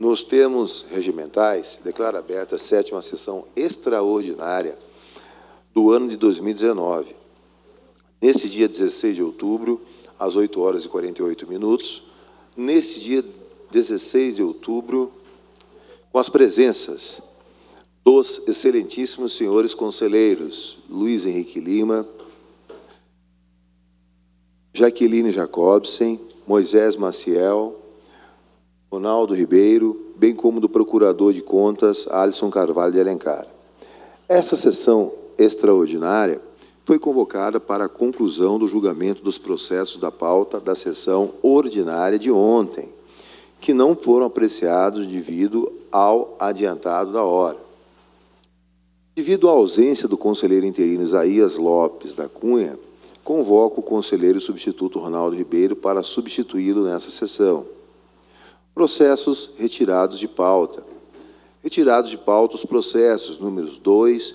Nos termos regimentais, declaro aberta a 7ª sessão extraordinária do ano de 2019. Nesse dia 16 de outubro, às 8h48, nesse dia 16 de outubro, com as presenças dos excelentíssimos senhores conselheiros Luiz Henrique Lima, Jaqueline Jacobsen, Moisés Maciel, Ronaldo Ribeiro, bem como do Procurador de Contas, Alisson Carvalho de Alencar. Essa sessão extraordinária foi convocada para a conclusão do julgamento dos processos da pauta da sessão ordinária de ontem, que não foram apreciados devido ao adiantado da hora. Devido à ausência do conselheiro interino Isaías Lopes da Cunha, convoco o conselheiro substituto Ronaldo Ribeiro para substituí-lo nessa sessão. Processos retirados de pauta. Retirados de pauta os processos números 2,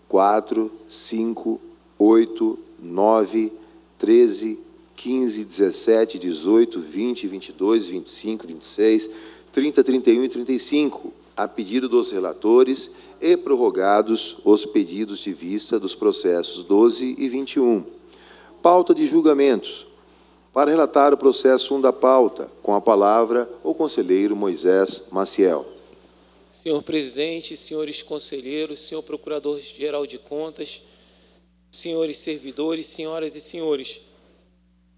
4, 5, 8, 9, 13, 15, 17, 18, 20, 22, 25, 26, 30, 31 e 35, a pedido dos relatores, e prorrogados os pedidos de vista dos processos 12 e 21. Pauta de julgamentos. Para relatar o processo 1 da pauta, com a palavra o conselheiro Moisés Maciel. Senhor presidente, senhores conselheiros, senhor procurador-geral de contas, senhores servidores, senhoras e senhores,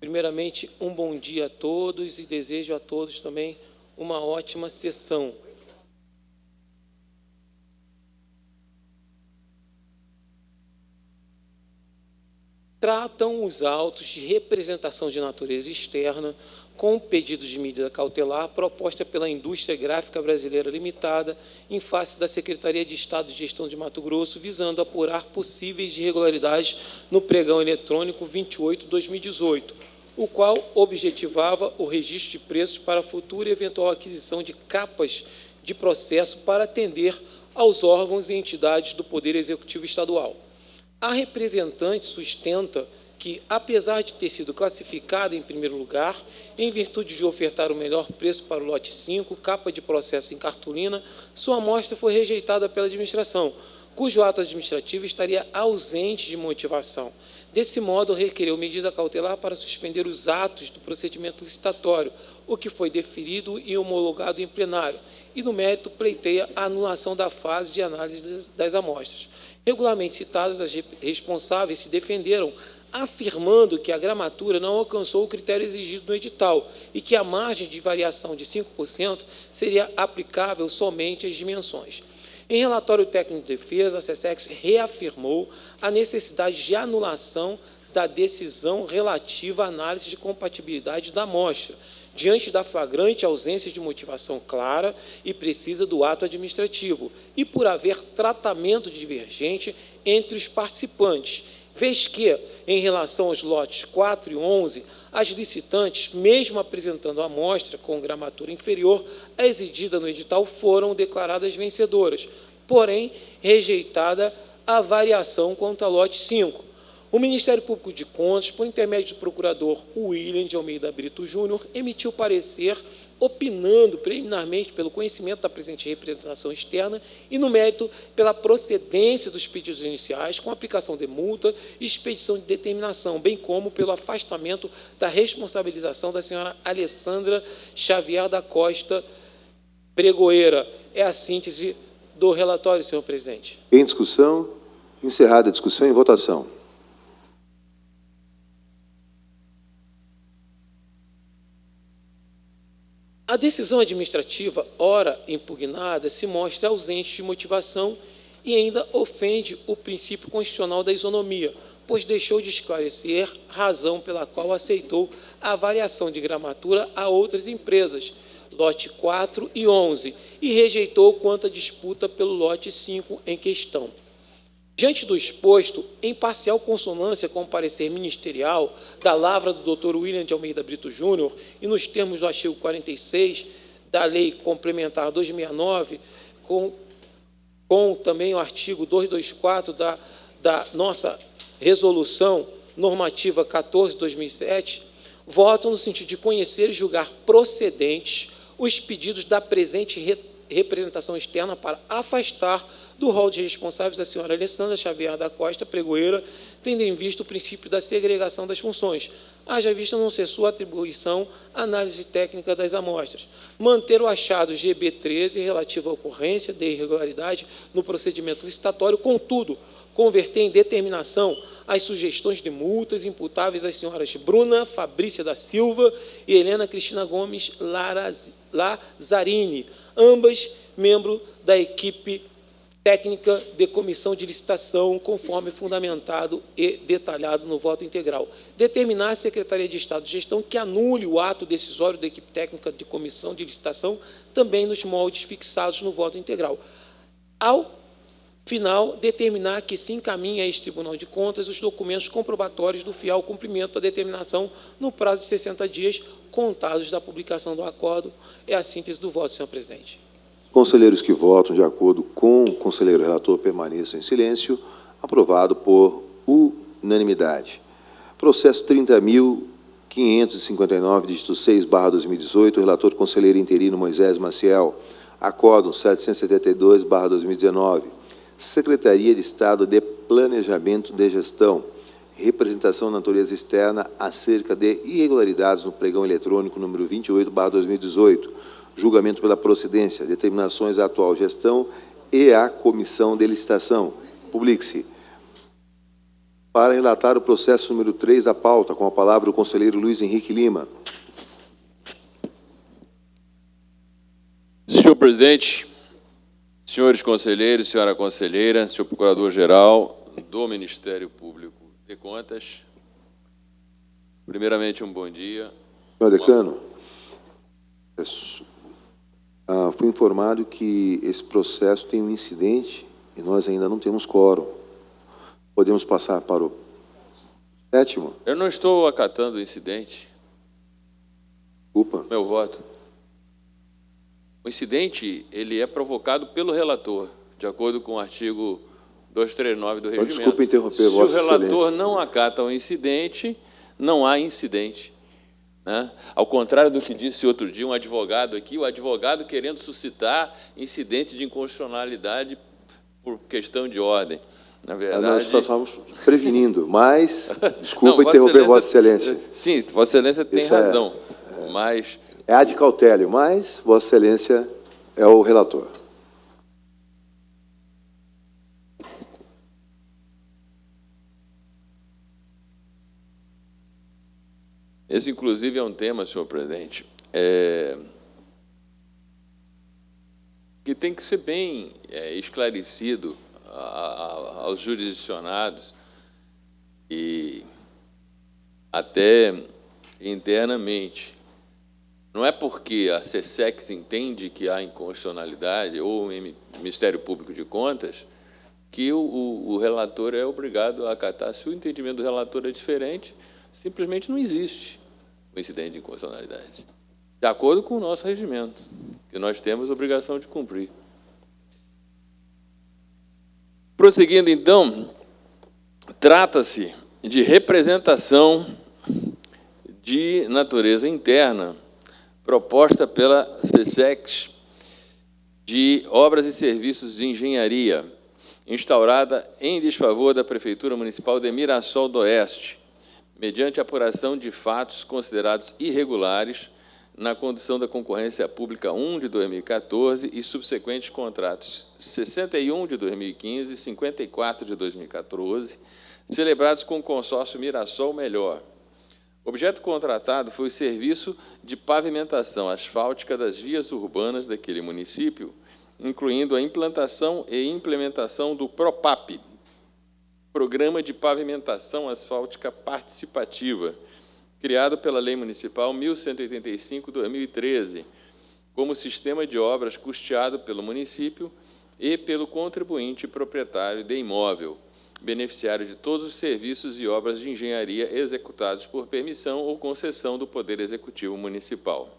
primeiramente, um bom dia a todos e desejo a todos também uma ótima sessão. Tratam os autos de representação de natureza externa com o pedido de medida cautelar proposta pela Indústria Gráfica Brasileira Limitada em face da Secretaria de Estado de Gestão de Mato Grosso, visando apurar possíveis irregularidades no pregão eletrônico 28/2018, o qual objetivava o registro de preços para futura e eventual aquisição de capas de processo para atender aos órgãos e entidades do Poder Executivo Estadual. A representante sustenta que, apesar de ter sido classificada em primeiro lugar, em virtude de ofertar o melhor preço para o lote 5, capa de processo em cartolina, sua amostra foi rejeitada pela administração, cujo ato administrativo estaria ausente de motivação. Desse modo, requereu medida cautelar para suspender os atos do procedimento licitatório, o que foi deferido e homologado em plenário, e, no mérito, pleiteia a anulação da fase de análise das amostras. Regularmente citadas, as responsáveis se defenderam, afirmando que a gramatura não alcançou o critério exigido no edital e que a margem de variação de 5% seria aplicável somente às dimensões. Em relatório técnico de defesa, a SESEX reafirmou a necessidade de anulação da decisão relativa à análise de compatibilidade da amostra, diante da flagrante ausência de motivação clara e precisa do ato administrativo e por haver tratamento divergente entre os participantes, vez que, em relação aos lotes 4 e 11, as licitantes, mesmo apresentando a amostra com gramatura inferior à exigida no edital, foram declaradas vencedoras, porém rejeitada a variação quanto ao lote 5. O Ministério Público de Contas, por intermédio do procurador William de Almeida Brito Júnior, emitiu parecer opinando preliminarmente pelo conhecimento da presente representação externa e, no mérito, pela procedência dos pedidos iniciais, com aplicação de multa e expedição de determinação, bem como pelo afastamento da responsabilização da senhora Alessandra Xavier da Costa Pregoeira. É a síntese do relatório, senhor presidente. Em discussão, encerrada a discussão, em votação. A decisão administrativa, ora impugnada, se mostra ausente de motivação e ainda ofende o princípio constitucional da isonomia, pois deixou de esclarecer razão pela qual aceitou a variação de gramatura a outras empresas, lote 4 e 11, e rejeitou quanto à disputa pelo lote 5 em questão. Diante do exposto, em parcial consonância com o parecer ministerial da lavra do Dr. William de Almeida Brito Júnior e nos termos do artigo 46 da Lei Complementar 269, com também o artigo 224 da nossa Resolução Normativa 14/2007, votam no sentido de conhecer e julgar procedentes os pedidos da presente representação externa para afastar do rol de responsáveis a senhora Alessandra Xavier da Costa, pregoeira, tendo em vista o princípio da segregação das funções, haja vista não ser sua atribuição a análise técnica das amostras, manter o achado GB13 relativo à ocorrência de irregularidade no procedimento licitatório, contudo, converter em determinação as sugestões de multas imputáveis às senhoras Bruna Fabrícia da Silva e Helena Cristina Gomes Lazzarini, ambas membro da equipe técnica de comissão de licitação, conforme fundamentado e detalhado no voto integral. Determinar a Secretaria de Estado de Gestão que anule o ato decisório da equipe técnica de comissão de licitação, também nos moldes fixados no voto integral. Ao final, determinar que se encaminhe a este Tribunal de Contas os documentos comprobatórios do fiel cumprimento da determinação no prazo de 60 dias, contados da publicação do acordo. É a síntese do voto, senhor presidente. Conselheiros que votam de acordo com o conselheiro relator permaneçam em silêncio. Aprovado por unanimidade. Processo 30.559, dígito 6/2018, relator conselheiro interino Moisés Maciel. Acórdão 772/2019. Secretaria de Estado de Planejamento de Gestão. Representação de natureza externa acerca de irregularidades no pregão eletrônico número 28/2018. Julgamento pela procedência, determinações da atual gestão e a comissão de licitação. Publique-se. Para relatar o processo número 3 da pauta, com a palavra o conselheiro Luiz Henrique Lima. Senhor presidente, senhores conselheiros, senhora conselheira, senhor procurador-geral do Ministério Público de Contas, primeiramente um bom dia. Senhor decano, fui informado que esse processo tem um incidente e nós ainda não temos quórum. Podemos passar para o 7º? Eu não estou acatando o incidente. Desculpa. Meu voto. O incidente, ele é provocado pelo relator, de acordo com o artigo 239 do regimento. Desculpa interromper, Se o Vossa relator Excelência não acata o incidente, não há incidente. Né? Ao contrário do que disse outro dia um advogado aqui, o advogado querendo suscitar incidente de inconstitucionalidade por questão de ordem. Na verdade... Nós só estamos prevenindo, mas... Desculpa interromper, Vossa Excelência. Sim, Vossa Excelência tem razão, mas... É ad cautélio, mas Vossa Excelência é o relator. Esse, inclusive, é um tema, senhor presidente, que tem que ser bem esclarecido aos jurisdicionados e até internamente. Não é porque a SESEX entende que há inconstitucionalidade ou o Ministério Público de Contas que o relator é obrigado a acatar. Se o entendimento do relator é diferente, simplesmente não existe o incidente de inconstitucionalidade, de acordo com o nosso regimento, que nós temos a obrigação de cumprir. Prosseguindo, então, trata-se de representação de natureza interna proposta pela SESEX de obras e serviços de engenharia, instaurada em desfavor da Prefeitura Municipal de Mirassol do Oeste, mediante apuração de fatos considerados irregulares na condução da concorrência pública 1 de 2014 e subsequentes contratos 61 de 2015 e 54 de 2014, celebrados com o consórcio Mirassol Melhor. O objeto contratado foi o serviço de pavimentação asfáltica das vias urbanas daquele município, incluindo a implantação e implementação do PROPAP, Programa de Pavimentação Asfáltica Participativa, criado pela Lei Municipal 1185/2013, como sistema de obras custeado pelo município e pelo contribuinte proprietário de imóvel, beneficiário de todos os serviços e obras de engenharia executados por permissão ou concessão do Poder Executivo Municipal.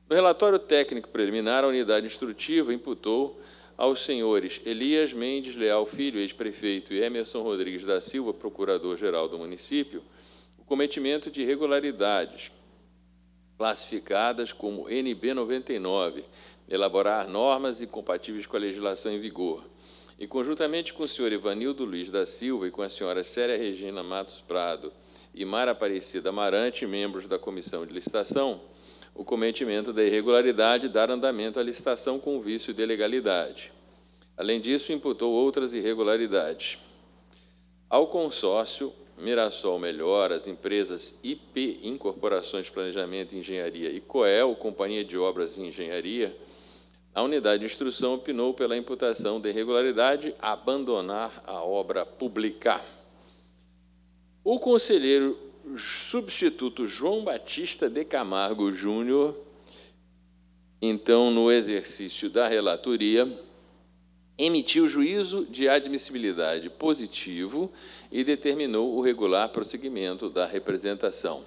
No relatório técnico preliminar, a unidade instrutiva imputou aos senhores Elias Mendes Leal Filho, ex-prefeito, e Emerson Rodrigues da Silva, procurador-geral do município, o cometimento de irregularidades classificadas como NB 99, elaborar normas incompatíveis com a legislação em vigor. E, conjuntamente com o senhor Ivanildo Luiz da Silva e com a senhora Célia Regina Matos Prado e Mara Aparecida Amarante, membros da Comissão de Licitação, o cometimento da irregularidade e dar andamento à licitação com vício de legalidade. Além disso, imputou outras irregularidades. Ao consórcio Mirassol Melhor, as empresas IP, Incorporações de Planejamento e Engenharia, e Coel, Companhia de Obras e Engenharia, a unidade de instrução opinou pela imputação de irregularidade, abandonar a obra pública. O conselheiro substituto João Batista de Camargo Júnior, então, no exercício da relatoria, emitiu juízo de admissibilidade positivo e determinou o regular prosseguimento da representação.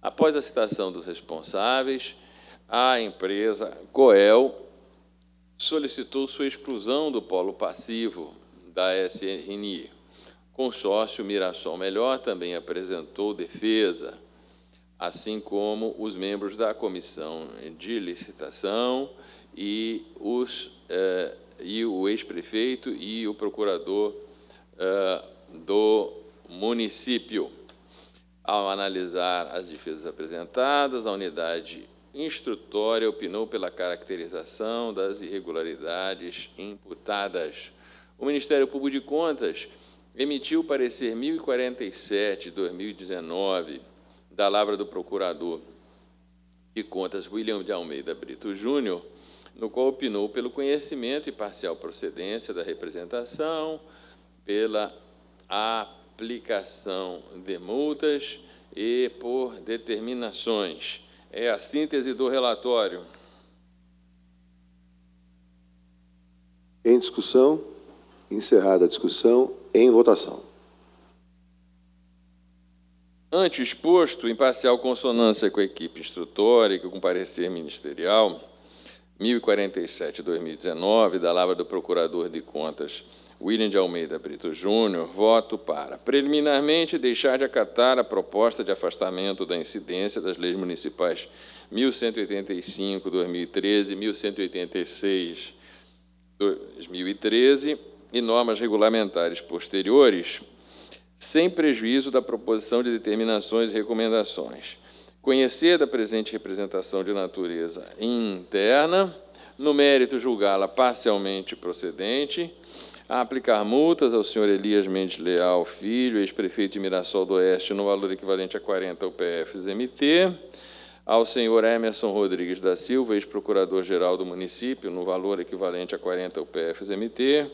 Após a citação dos responsáveis, a empresa Coel solicitou sua exclusão do polo passivo da SRNI. Consórcio Mirassol Melhor também apresentou defesa, assim como os membros da Comissão de Licitação e o ex-prefeito e o procurador do município. Ao analisar as defesas apresentadas, a unidade instrutória opinou pela caracterização das irregularidades imputadas. O Ministério Público de Contas emitiu o parecer 1047/2019 da Lavra do Procurador de Contas William de Almeida Brito Júnior, no qual opinou pelo conhecimento e parcial procedência da representação, pela aplicação de multas e por determinações. É a síntese do relatório. Em discussão, encerrada a discussão, em votação. Ante o exposto, em parcial consonância com a equipe instrutória e com o parecer ministerial 1047/2019, da Lavra do Procurador de Contas William de Almeida Brito Júnior, voto para, preliminarmente, deixar de acatar a proposta de afastamento da incidência das leis municipais 1185/2013 e 1186/2013 e normas regulamentares posteriores, sem prejuízo da proposição de determinações e recomendações. Conhecer da presente representação de natureza interna, no mérito julgá-la parcialmente procedente, a aplicar multas ao senhor Elias Mendes Leal Filho, ex-prefeito de Mirassol do Oeste, no valor equivalente a 40 UPFs-MT, ao senhor Emerson Rodrigues da Silva, ex-procurador-geral do município, no valor equivalente a 40 UPFs-MT,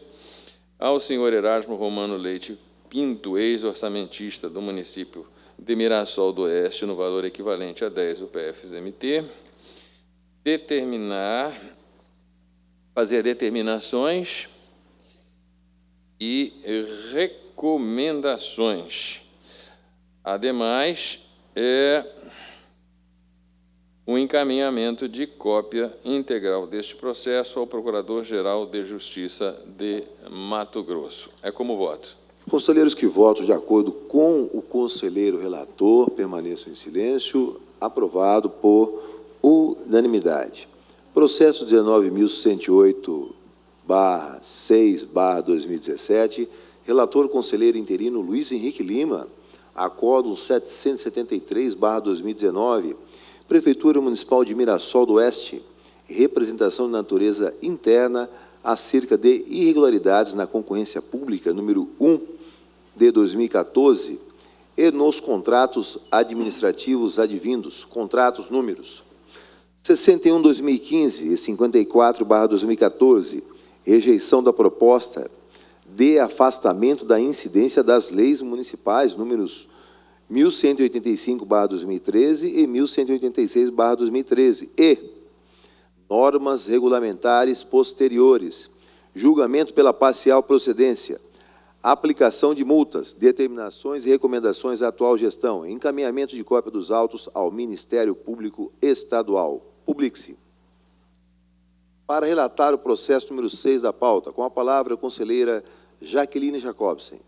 ao senhor Erasmo Romano Leite Pinto, ex-orçamentista do município de Mirassol do Oeste, no valor equivalente a 10 UPFs-MT, fazer determinações e recomendações. Ademais, o encaminhamento de cópia integral deste processo ao Procurador-Geral de Justiça de Mato Grosso. É como voto. Conselheiros que votam de acordo com o conselheiro relator permaneçam em silêncio. Aprovado por unanimidade. Processo 19.108/6/2017, relator conselheiro interino Luiz Henrique Lima, acórdão 773/2019, Prefeitura Municipal de Mirassol do Oeste, representação de natureza interna acerca de irregularidades na concorrência pública, número 1 de 2014, e nos contratos administrativos advindos, contratos números 61/2015 e 54/2014, rejeição da proposta de afastamento da incidência das leis municipais, números 1185/2013 e 1186/2013, e normas regulamentares posteriores, julgamento pela parcial procedência, aplicação de multas, determinações e recomendações à atual gestão, encaminhamento de cópia dos autos ao Ministério Público Estadual. Publique-se. Para relatar o processo número 6 da pauta, com a palavra a conselheira Jaqueline Jacobsen.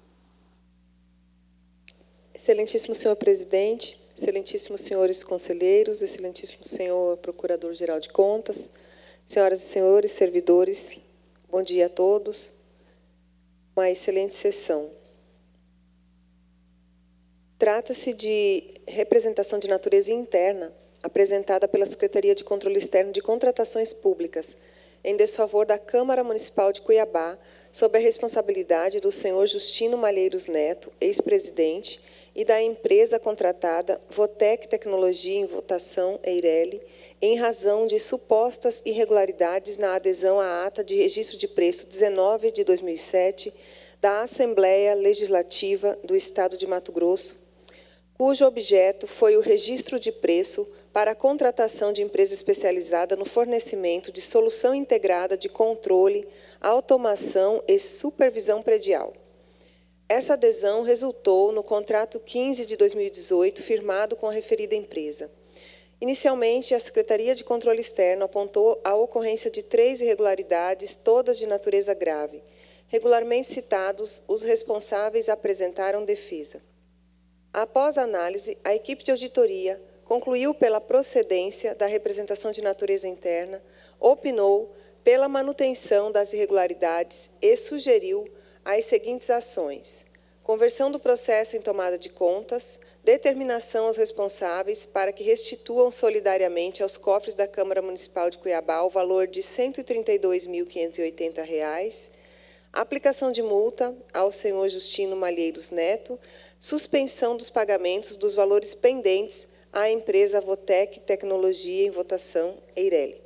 Excelentíssimo senhor presidente, excelentíssimos senhores conselheiros, excelentíssimo senhor Procurador-Geral de Contas, senhoras e senhores servidores, bom dia a todos. Uma excelente sessão. Trata-se de representação de natureza interna apresentada pela Secretaria de Controle Externo de Contratações Públicas, em desfavor da Câmara Municipal de Cuiabá, sob a responsabilidade do senhor Justino Malheiros Neto, ex-presidente, e da empresa contratada Votec Tecnologia em Votação Eireli, em razão de supostas irregularidades na adesão à ata de registro de preço 19 de 2007 da Assembleia Legislativa do Estado de Mato Grosso, cujo objeto foi o registro de preço para a contratação de empresa especializada no fornecimento de solução integrada de controle, automação e supervisão predial. Essa adesão resultou no contrato 15 de 2018, firmado com a referida empresa. Inicialmente, a Secretaria de Controle Externo apontou a ocorrência de 3 irregularidades, todas de natureza grave. Regularmente citados, os responsáveis apresentaram defesa. Após a análise, a equipe de auditoria concluiu pela procedência da representação de natureza interna, opinou pela manutenção das irregularidades e sugeriu as seguintes ações: conversão do processo em tomada de contas, determinação aos responsáveis para que restituam solidariamente aos cofres da Câmara Municipal de Cuiabá o valor de R$ 132.580, aplicação de multa ao senhor Justino Malheiros Neto, suspensão dos pagamentos dos valores pendentes à empresa Votec Tecnologia em Votação Eireli.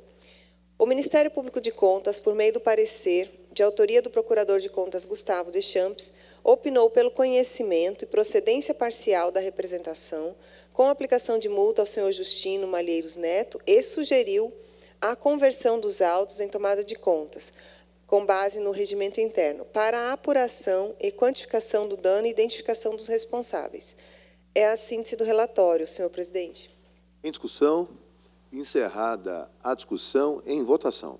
O Ministério Público de Contas, por meio do parecer de autoria do Procurador de Contas Gustavo Deschamps, opinou pelo conhecimento e procedência parcial da representação, com aplicação de multa ao senhor Justino Malheiros Neto, e sugeriu a conversão dos autos em tomada de contas, com base no regimento interno, para a apuração e quantificação do dano e identificação dos responsáveis. É a síntese do relatório, senhor presidente. Em discussão, encerrada a discussão, em votação.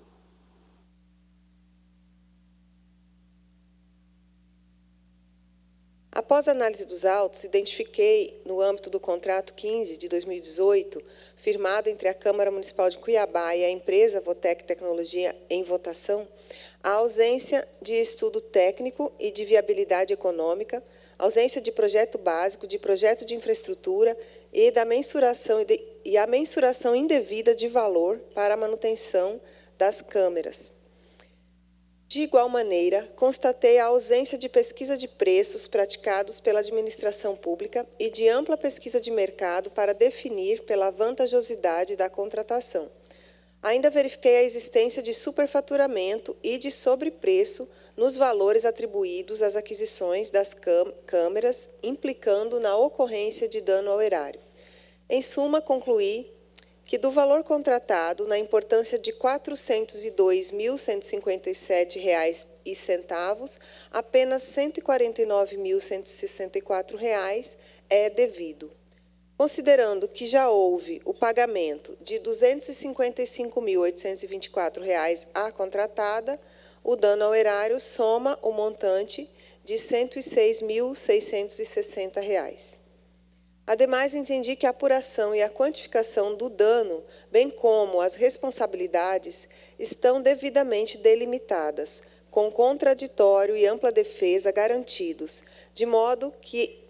Após a análise dos autos, identifiquei, no âmbito do contrato 15 de 2018, firmado entre a Câmara Municipal de Cuiabá e a empresa Votec Tecnologia em Votação, a ausência de estudo técnico e de viabilidade econômica, ausência de projeto básico, de projeto de infraestrutura e a mensuração indevida de valor para a manutenção das câmeras. De igual maneira, constatei a ausência de pesquisa de preços praticados pela administração pública e de ampla pesquisa de mercado para definir pela vantajosidade da contratação. Ainda verifiquei a existência de superfaturamento e de sobrepreço nos valores atribuídos às aquisições das câmeras, implicando na ocorrência de dano ao erário. Em suma, concluí que do valor contratado, na importância de R$ 402.157,00, apenas R$ 149.164 é devido. Considerando que já houve o pagamento de R$ 255.824 à contratada, o dano ao erário soma o montante de R$ 106.660. Ademais, entendi que a apuração e a quantificação do dano, bem como as responsabilidades, estão devidamente delimitadas, com contraditório e ampla defesa garantidos, de modo que,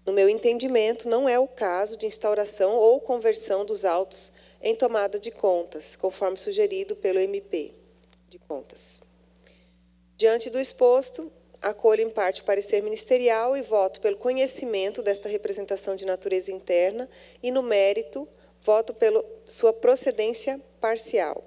no meu entendimento, não é o caso de instauração ou conversão dos autos em tomada de contas, conforme sugerido pelo MP de Contas. Diante do exposto, acolho em parte o parecer ministerial e voto pelo conhecimento desta representação de natureza interna e, no mérito, voto pela sua procedência parcial.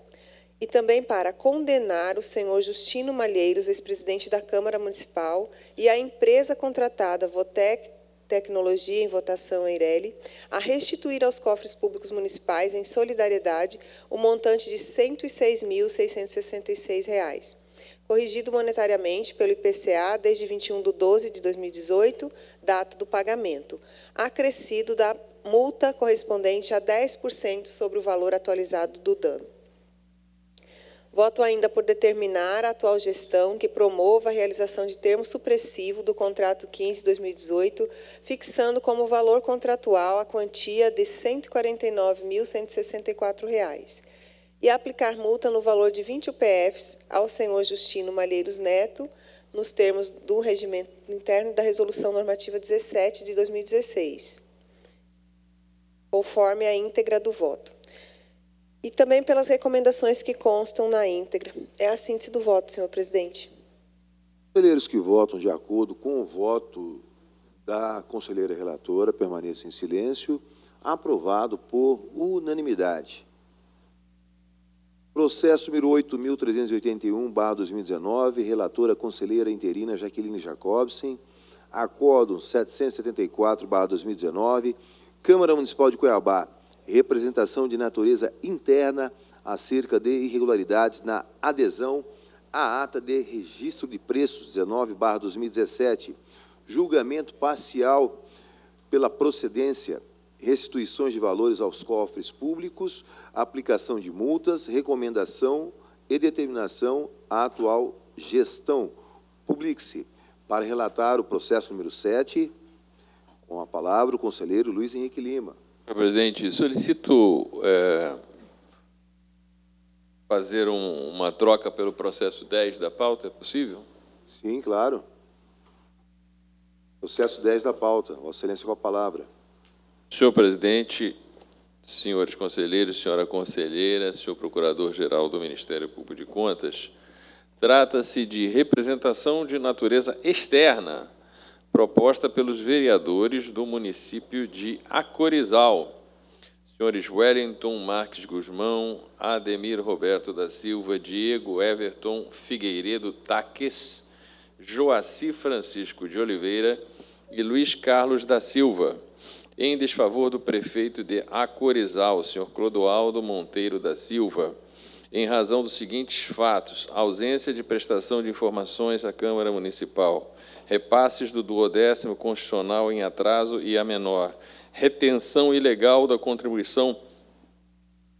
E também para condenar o senhor Justino Malheiros, ex-presidente da Câmara Municipal, e a empresa contratada Votec Tecnologia em Votação Eireli, a restituir aos cofres públicos municipais, em solidariedade, o montante de R$ 106.666, corrigido monetariamente pelo IPCA desde 21/12/2018, data do pagamento, acrescido da multa correspondente a 10% sobre o valor atualizado do dano. Voto ainda por determinar a atual gestão que promova a realização de termo supressivo do contrato 15/2018, fixando como valor contratual a quantia de R$ 149.164 e aplicar multa no valor de 20 UPFs ao senhor Justino Malheiros Neto, nos termos do regimento interno da Resolução Normativa 17 de 2016, conforme a íntegra do voto. E também pelas recomendações que constam na íntegra. É a síntese do voto, senhor presidente. Conselheiros que votam de acordo com o voto da conselheira relatora permaneçam em silêncio. Aprovado por unanimidade. Processo número 8.381/2019, relatora conselheira interina Jaqueline Jacobsen. Acórdão 774/2019, Câmara Municipal de Cuiabá. Representação de natureza interna acerca de irregularidades na adesão à ata de registro de preços 19/2017, julgamento parcial pela procedência, restituições de valores aos cofres públicos, aplicação de multas, recomendação e determinação à atual gestão. Publique-se. Para relatar o processo número 7, com a palavra o conselheiro Luiz Henrique Lima. Senhor presidente, solicito fazer uma troca pelo processo 10 da pauta, é possível? Sim, claro. Processo 10 da pauta. Vossa Excelência, com a palavra. Senhor presidente, senhores conselheiros, senhora conselheira, senhor procurador-geral do Ministério Público de Contas, trata-se de representação de natureza externa proposta pelos vereadores do município de Acorizal, senhores Wellington Marques Guzmão, Ademir Roberto da Silva, Diego Everton Figueiredo Taques, Joaci Francisco de Oliveira e Luiz Carlos da Silva, em desfavor do prefeito de Acorizal, senhor Clodoaldo Monteiro da Silva, em razão dos seguintes fatos: ausência de prestação de informações à Câmara Municipal, repasses do 10º constitucional em atraso e a menor, retenção ilegal da contribuição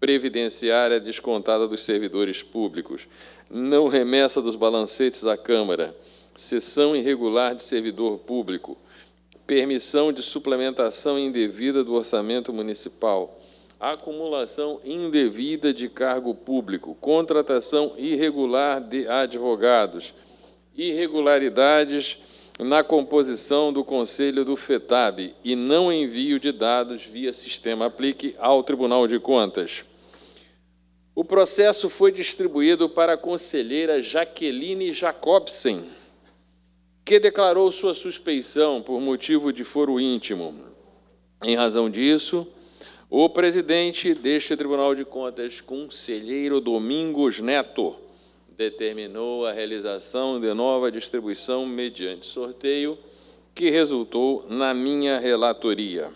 previdenciária descontada dos servidores públicos, não remessa dos balancetes à Câmara, cessão irregular de servidor público, permissão de suplementação indevida do orçamento municipal, acumulação indevida de cargo público, contratação irregular de advogados, irregularidades na composição do Conselho do FETAB e não envio de dados via sistema Aplique ao Tribunal de Contas. O processo foi distribuído para a conselheira Jaqueline Jacobsen, que declarou sua suspeição por motivo de foro íntimo. Em razão disso, o presidente deste Tribunal de Contas, conselheiro Domingos Neto, determinou a realização de nova distribuição mediante sorteio, que resultou na minha relatoria.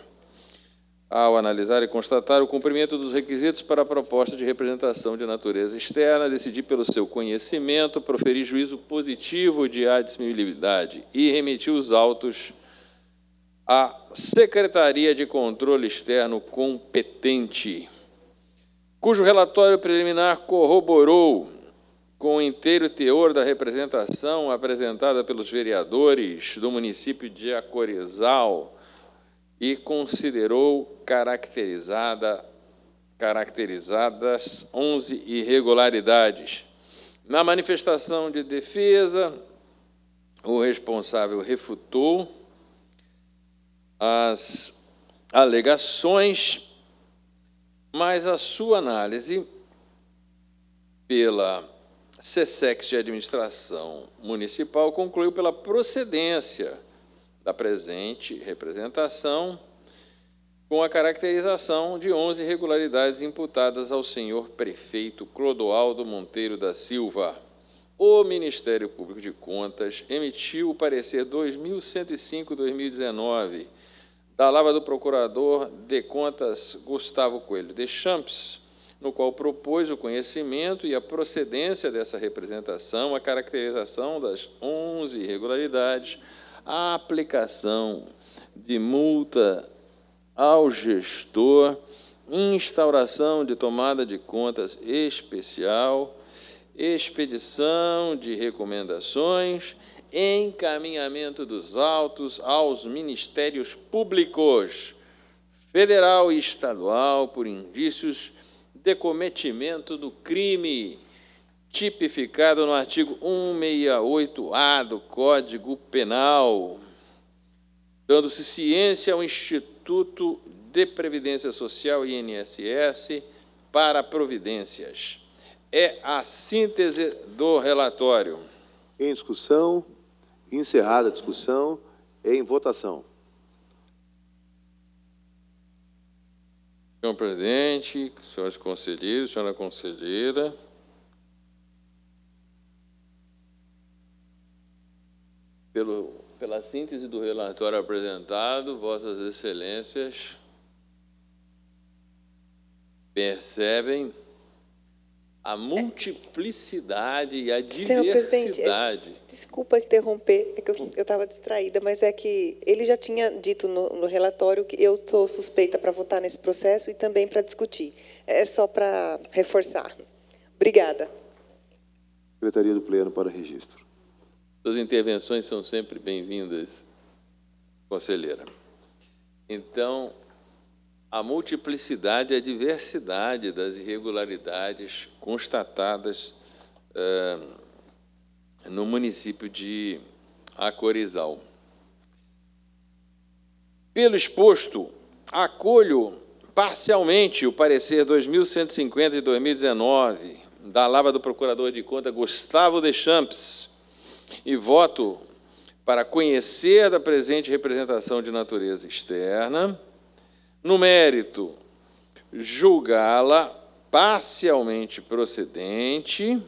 Ao analisar e constatar o cumprimento dos requisitos para a proposta de representação de natureza externa, decidi, pelo seu conhecimento, proferir juízo positivo de admissibilidade e remeti os autos à Secretaria de Controle Externo competente, cujo relatório preliminar corroborou com o inteiro teor da representação apresentada pelos vereadores do município de Acorizal e considerou caracterizadas 11 irregularidades. Na manifestação de defesa, o responsável refutou as alegações, mas a sua análise pela SESEX de Administração Municipal concluiu pela procedência da presente representação, com a caracterização de 11 irregularidades imputadas ao senhor prefeito Clodoaldo Monteiro da Silva. O Ministério Público de Contas emitiu o parecer 2105/2019, da lava do Procurador de Contas Gustavo Coelho de Champs, no qual propôs o conhecimento e a procedência dessa representação, a caracterização das 11 irregularidades, a aplicação de multa ao gestor, instauração de tomada de contas especial expedição de recomendações, encaminhamento dos autos aos ministérios públicos, federal e estadual, por indícios de cometimento do crime, tipificado no artigo 168-A do Código Penal, dando-se ciência ao Instituto de Previdência Social, INSS, para providências. É a síntese do relatório. Em discussão, encerrada a discussão, em votação. Senhor presidente, senhores conselheiros, senhora conselheira. Pela síntese do relatório apresentado, Vossas Excelências percebem a multiplicidade e a diversidade. Desculpa interromper, é que eu estava distraída, mas é que ele já tinha dito no relatório que eu sou suspeita para votar nesse processo e também para discutir. É só para reforçar. Obrigada. Secretaria do Pleno para registro. Suas intervenções são sempre bem-vindas, conselheira. Então, a multiplicidade e a diversidade das irregularidades constatadas no município de Acorizal. Pelo exposto, acolho parcialmente o parecer 2150 de 2019 da Lava do Procurador de Contas Gustavo Deschamps e voto para conhecer da presente representação de natureza externa. No mérito, julgá-la parcialmente procedente,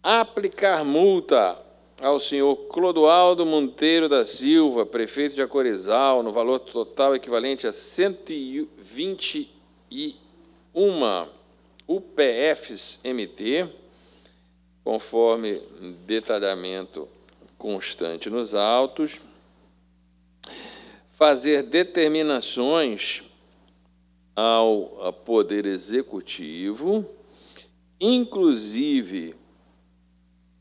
aplicar multa ao senhor Clodoaldo Monteiro da Silva, prefeito de Acorizal, no valor total equivalente a 121 UPFs-MT, conforme detalhamento constante nos autos, fazer determinações ao Poder Executivo, inclusive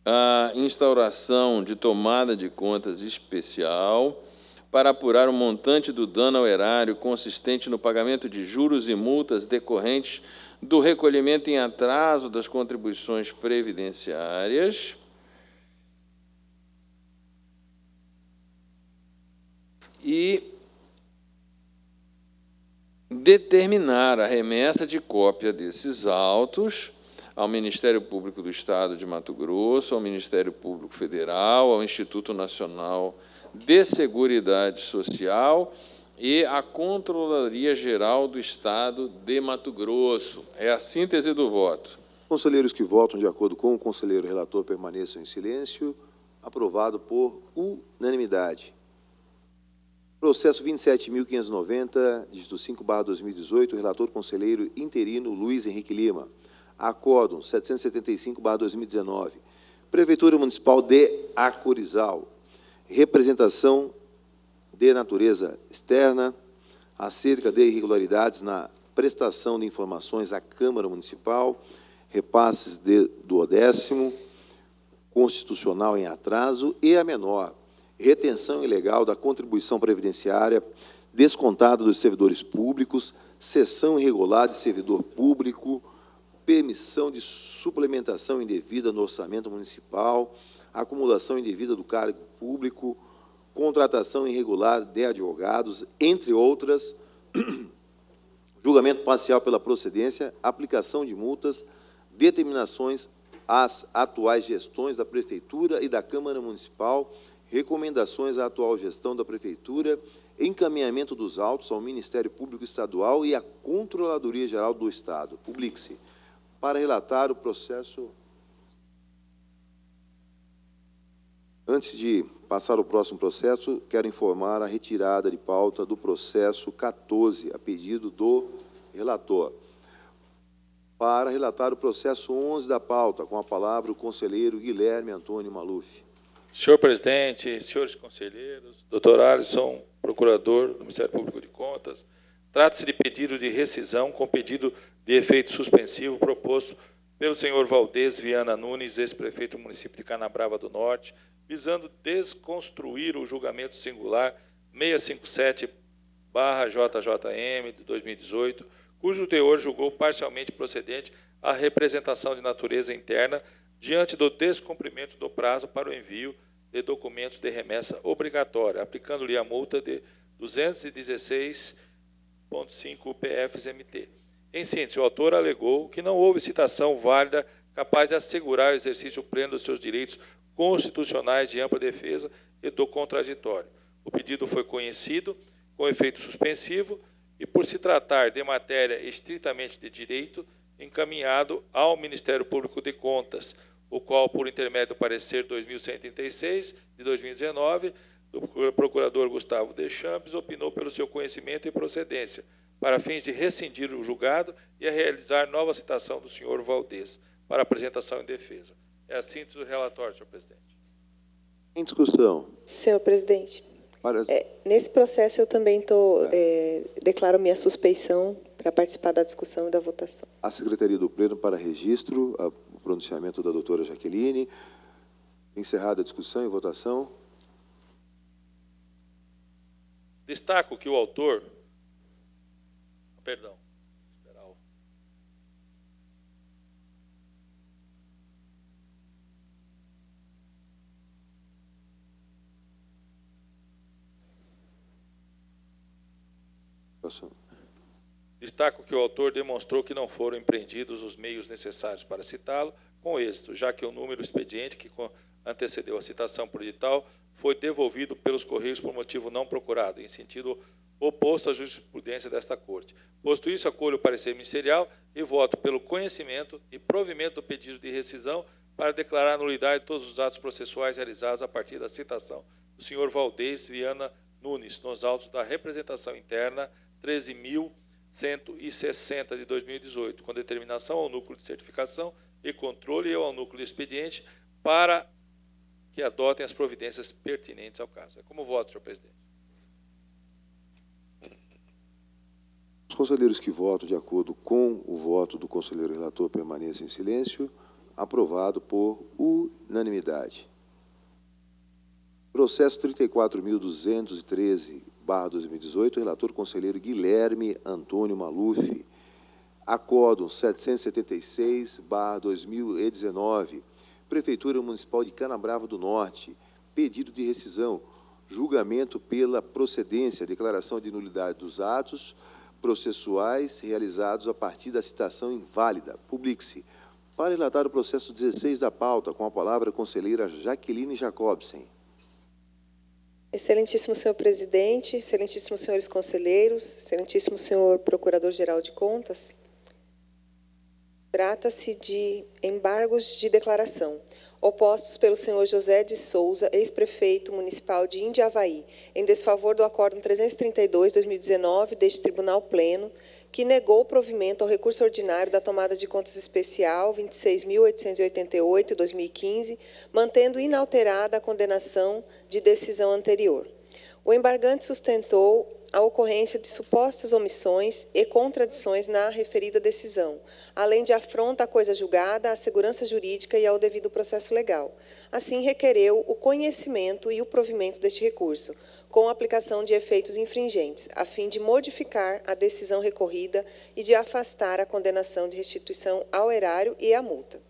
a instauração de tomada de contas especial para apurar o montante do dano ao erário consistente no pagamento de juros e multas decorrentes do recolhimento em atraso das contribuições previdenciárias, e determinar a remessa de cópia desses autos ao Ministério Público do Estado de Mato Grosso, ao Ministério Público Federal, ao Instituto Nacional de Seguridade Social e à Controladoria Geral do Estado de Mato Grosso. É a síntese do voto. Conselheiros que votam de acordo com o conselheiro relator permaneçam em silêncio. Aprovado por unanimidade. Processo 27.590, dígito 5/2018, relator conselheiro interino Luiz Henrique Lima. Acórdão 775/2019. Prefeitura Municipal de Acorizal. Representação de natureza externa acerca de irregularidades na prestação de informações à Câmara Municipal, repasses do 10º, constitucional em atraso e a menor, retenção ilegal da contribuição previdenciária descontada dos servidores públicos, cessão irregular de servidor público, permissão de suplementação indevida no orçamento municipal, acumulação indevida do cargo público, contratação irregular de advogados, entre outras, julgamento parcial pela procedência, aplicação de multas, determinações às atuais gestões da Prefeitura e da Câmara Municipal, recomendações à atual gestão da Prefeitura, encaminhamento dos autos ao Ministério Público Estadual e à Controladoria Geral do Estado. Publique-se. Para relatar o processo... Antes de passar ao próximo processo, quero informar a retirada de pauta do processo 14, a pedido do relator. Para relatar o processo 11 da pauta, com a palavra o conselheiro Guilherme Antônio Maluf. Senhor presidente, senhores conselheiros, doutor Alisson, procurador do Ministério Público de Contas, trata-se de pedido de rescisão com pedido de efeito suspensivo proposto pelo senhor Valdez Viana Nunes, ex-prefeito do município de Canabrava do Norte, visando desconstruir o julgamento singular 657/JJM de 2018, cujo teor julgou parcialmente procedente a representação de natureza interna diante do descumprimento do prazo para o envio de documentos de remessa obrigatória, aplicando-lhe a multa de 216,5 PFs-MT. Em síntese, o autor alegou que não houve citação válida capaz de assegurar o exercício pleno dos seus direitos constitucionais de ampla defesa e do contraditório. O pedido foi conhecido com efeito suspensivo e, por se tratar de matéria estritamente de direito, encaminhado ao Ministério Público de Contas, o qual, por intermédio do parecer 2136 de 2019, do procurador Gustavo Deschamps, opinou pelo seu conhecimento e procedência, para fins de rescindir o julgado e a realizar nova citação do senhor Valdez, para apresentação em defesa. É a síntese do relatório, senhor presidente. Em discussão. Senhor presidente, nesse processo eu também declaro minha suspeição para participar da discussão e da votação. A Secretaria do Pleno para registro, o pronunciamento da doutora Jaqueline. Encerrada a discussão e votação. Destaco que o autor... Perdão. Destaco que o autor demonstrou que não foram empreendidos os meios necessários para citá-lo, com êxito, já que o número expediente que antecedeu a citação por edital foi devolvido pelos Correios por motivo não procurado, em sentido oposto à jurisprudência desta Corte. Posto isso, acolho o parecer ministerial e voto pelo conhecimento e provimento do pedido de rescisão para declarar a nulidade de todos os atos processuais realizados a partir da citação do senhor Valdez Viana Nunes, nos autos da representação interna 13.160 de 2018, com determinação ao núcleo de certificação e controle e ao núcleo de expediente para que adotem as providências pertinentes ao caso. É como voto, senhor presidente. Os conselheiros que votam de acordo com o voto do conselheiro relator permaneçam em silêncio. Aprovado por unanimidade. Processo 34.213/2018, relator conselheiro Guilherme Antônio Maluf. Acórdão 776/2019, Prefeitura Municipal de Canabrava do Norte, pedido de rescisão, julgamento pela procedência, declaração de nulidade dos atos processuais realizados a partir da citação inválida. Publique-se. Para relatar o processo 16 da pauta, com a palavra a conselheira Jaqueline Jacobsen. Excelentíssimo senhor presidente, excelentíssimos senhores conselheiros, excelentíssimo senhor procurador-geral de contas, trata-se de embargos de declaração, opostos pelo senhor José de Souza, ex-prefeito municipal de Indiavaí, em desfavor do Acórdão 332/2019 deste Tribunal Pleno, que negou o provimento ao recurso ordinário da tomada de contas especial 26.888/2015, mantendo inalterada a condenação de decisão anterior. O embargante sustentou a ocorrência de supostas omissões e contradições na referida decisão, além de afronta à coisa julgada, à segurança jurídica e ao devido processo legal. Assim, requereu o conhecimento e o provimento deste recurso, com a aplicação de efeitos infringentes, a fim de modificar a decisão recorrida e de afastar a condenação de restituição ao erário e a multa.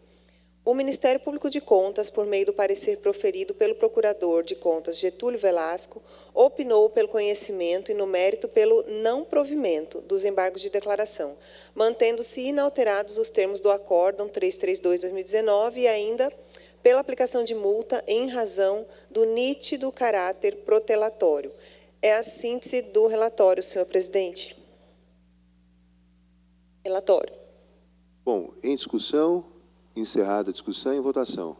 O Ministério Público de Contas, por meio do parecer proferido pelo Procurador de Contas Getúlio Velasco, opinou pelo conhecimento e, no mérito, pelo não provimento dos embargos de declaração, mantendo-se inalterados os termos do Acórdão 332/2019 e ainda pela aplicação de multa em razão do nítido caráter protelatório. É a síntese do relatório, senhor presidente. Relatório. Bom, em discussão, encerrada a discussão e votação.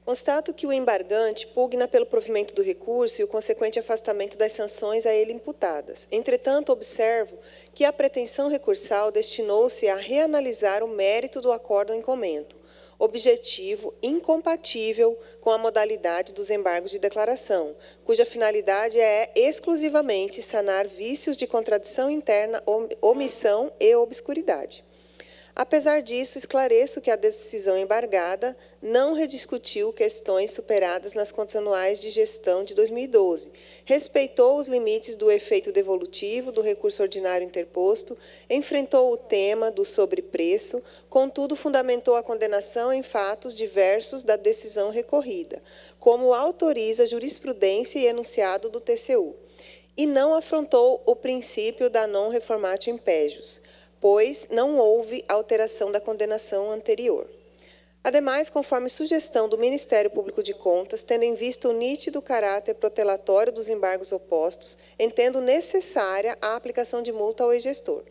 Constato que o embargante pugna pelo provimento do recurso e o consequente afastamento das sanções a ele imputadas. Entretanto, observo que a pretensão recursal destinou-se a reanalisar o mérito do acórdão em comento, objetivo incompatível com a modalidade dos embargos de declaração, cuja finalidade é exclusivamente sanar vícios de contradição interna, omissão e obscuridade. Apesar disso, esclareço que a decisão embargada não rediscutiu questões superadas nas contas anuais de gestão de 2012, respeitou os limites do efeito devolutivo do recurso ordinário interposto, enfrentou o tema do sobrepreço, contudo fundamentou a condenação em fatos diversos da decisão recorrida, como autoriza a jurisprudência e enunciado do TCU, e não afrontou o princípio da non reformatio impejus, pois não houve alteração da condenação anterior. Ademais, conforme sugestão do Ministério Público de Contas, tendo em vista o nítido caráter protelatório dos embargos opostos, entendo necessária a aplicação de multa ao ex-gestor.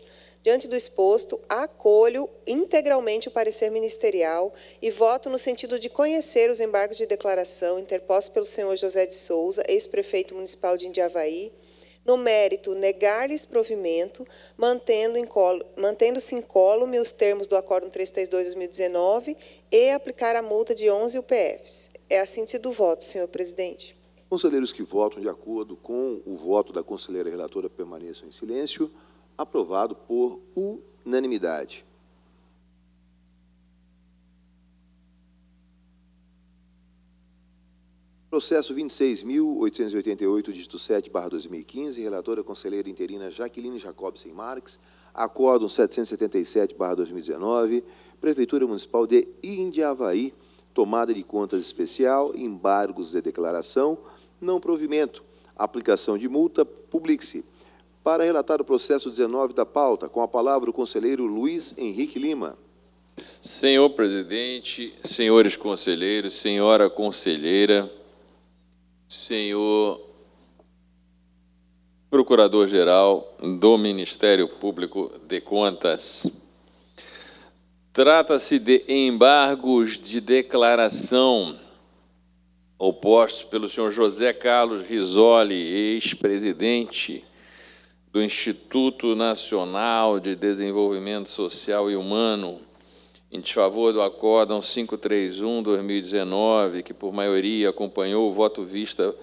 Diante do exposto, acolho integralmente o parecer ministerial e voto no sentido de conhecer os embargos de declaração interpostos pelo senhor José de Souza, ex-prefeito municipal de Indiavaí, no mérito, negar-lhes provimento, mantendo-se incólume os termos do Acórdão 332/2019 e aplicar a multa de 11 UPFs. É a síntese do voto, senhor presidente. Conselheiros que votam de acordo com o voto da conselheira relatora permaneçam em silêncio. Aprovado por unanimidade. Processo 26.888, dígito 7/2015, relatora conselheira interina Jaqueline Jacobsen Marques, Acórdão 777/2019, Prefeitura Municipal de Indiavaí, tomada de contas especial, embargos de declaração, não provimento, aplicação de multa, publique-se. Para relatar o processo 19 da pauta, com a palavra o conselheiro Luiz Henrique Lima. Senhor presidente, senhores conselheiros, senhora conselheira, senhor procurador-geral do Ministério Público de Contas. Trata-se de embargos de declaração opostos pelo senhor José Carlos Risoli, ex-presidente do Instituto Nacional de Desenvolvimento Social e Humano, em desfavor do Acórdão 531/2019, que por maioria acompanhou o voto vista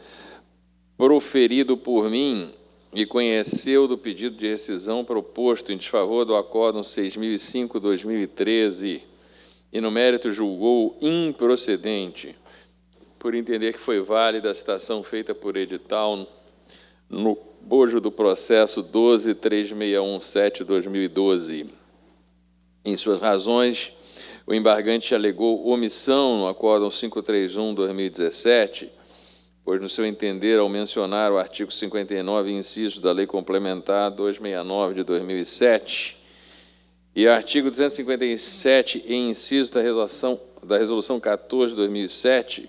proferido por mim e conheceu do pedido de rescisão proposto em desfavor do Acórdão 6005/2013 e no mérito julgou improcedente, por entender que foi válida a citação feita por edital no bojo do processo 12.3617/2012. Em suas razões, o embargante alegou omissão no Acórdão 531/2017, pois, no seu entender, ao mencionar o artigo 59, inciso da Lei Complementar 269 de 2007 e artigo 257, em inciso da Resolução 14 de 2007,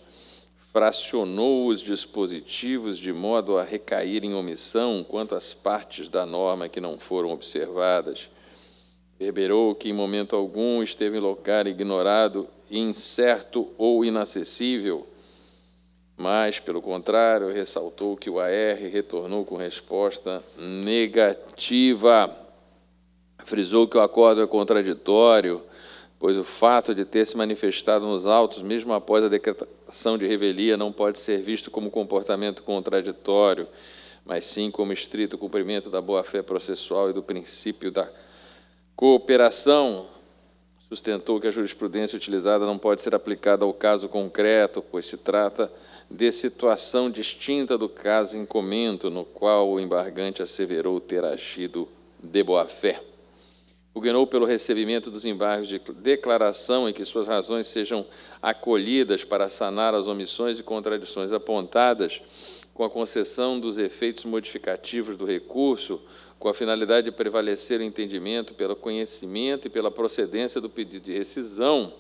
fracionou os dispositivos de modo a recair em omissão quanto às partes da norma que não foram observadas. Reverberou que, em momento algum, esteve em lugar ignorado, incerto ou inacessível, mas, pelo contrário, ressaltou que o AR retornou com resposta negativa. Frisou que o acordo é contraditório, pois o fato de ter se manifestado nos autos, mesmo após a decretação de revelia, não pode ser visto como comportamento contraditório, mas sim como estrito cumprimento da boa-fé processual e do princípio da cooperação. Sustentou que a jurisprudência utilizada não pode ser aplicada ao caso concreto, pois se trata de situação distinta do caso em comento, no qual o embargante asseverou ter agido de boa-fé. Pugnou pelo recebimento dos embargos de declaração e que suas razões sejam acolhidas para sanar as omissões e contradições apontadas, com a concessão dos efeitos modificativos do recurso, com a finalidade de prevalecer o entendimento pelo conhecimento e pela procedência do pedido de rescisão,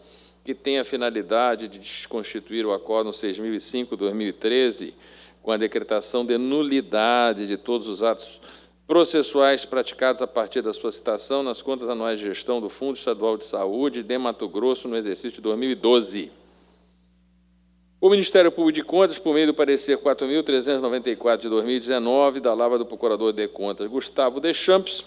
que tem a finalidade de desconstituir o Acórdão 6005/2013, com a decretação de nulidade de todos os atos processuais praticados a partir da sua citação nas contas anuais de gestão do Fundo Estadual de Saúde de Mato Grosso no exercício de 2012. O Ministério Público de Contas, por meio do parecer 4.394 de 2019, da lavra do Procurador de Contas Gustavo Deschamps,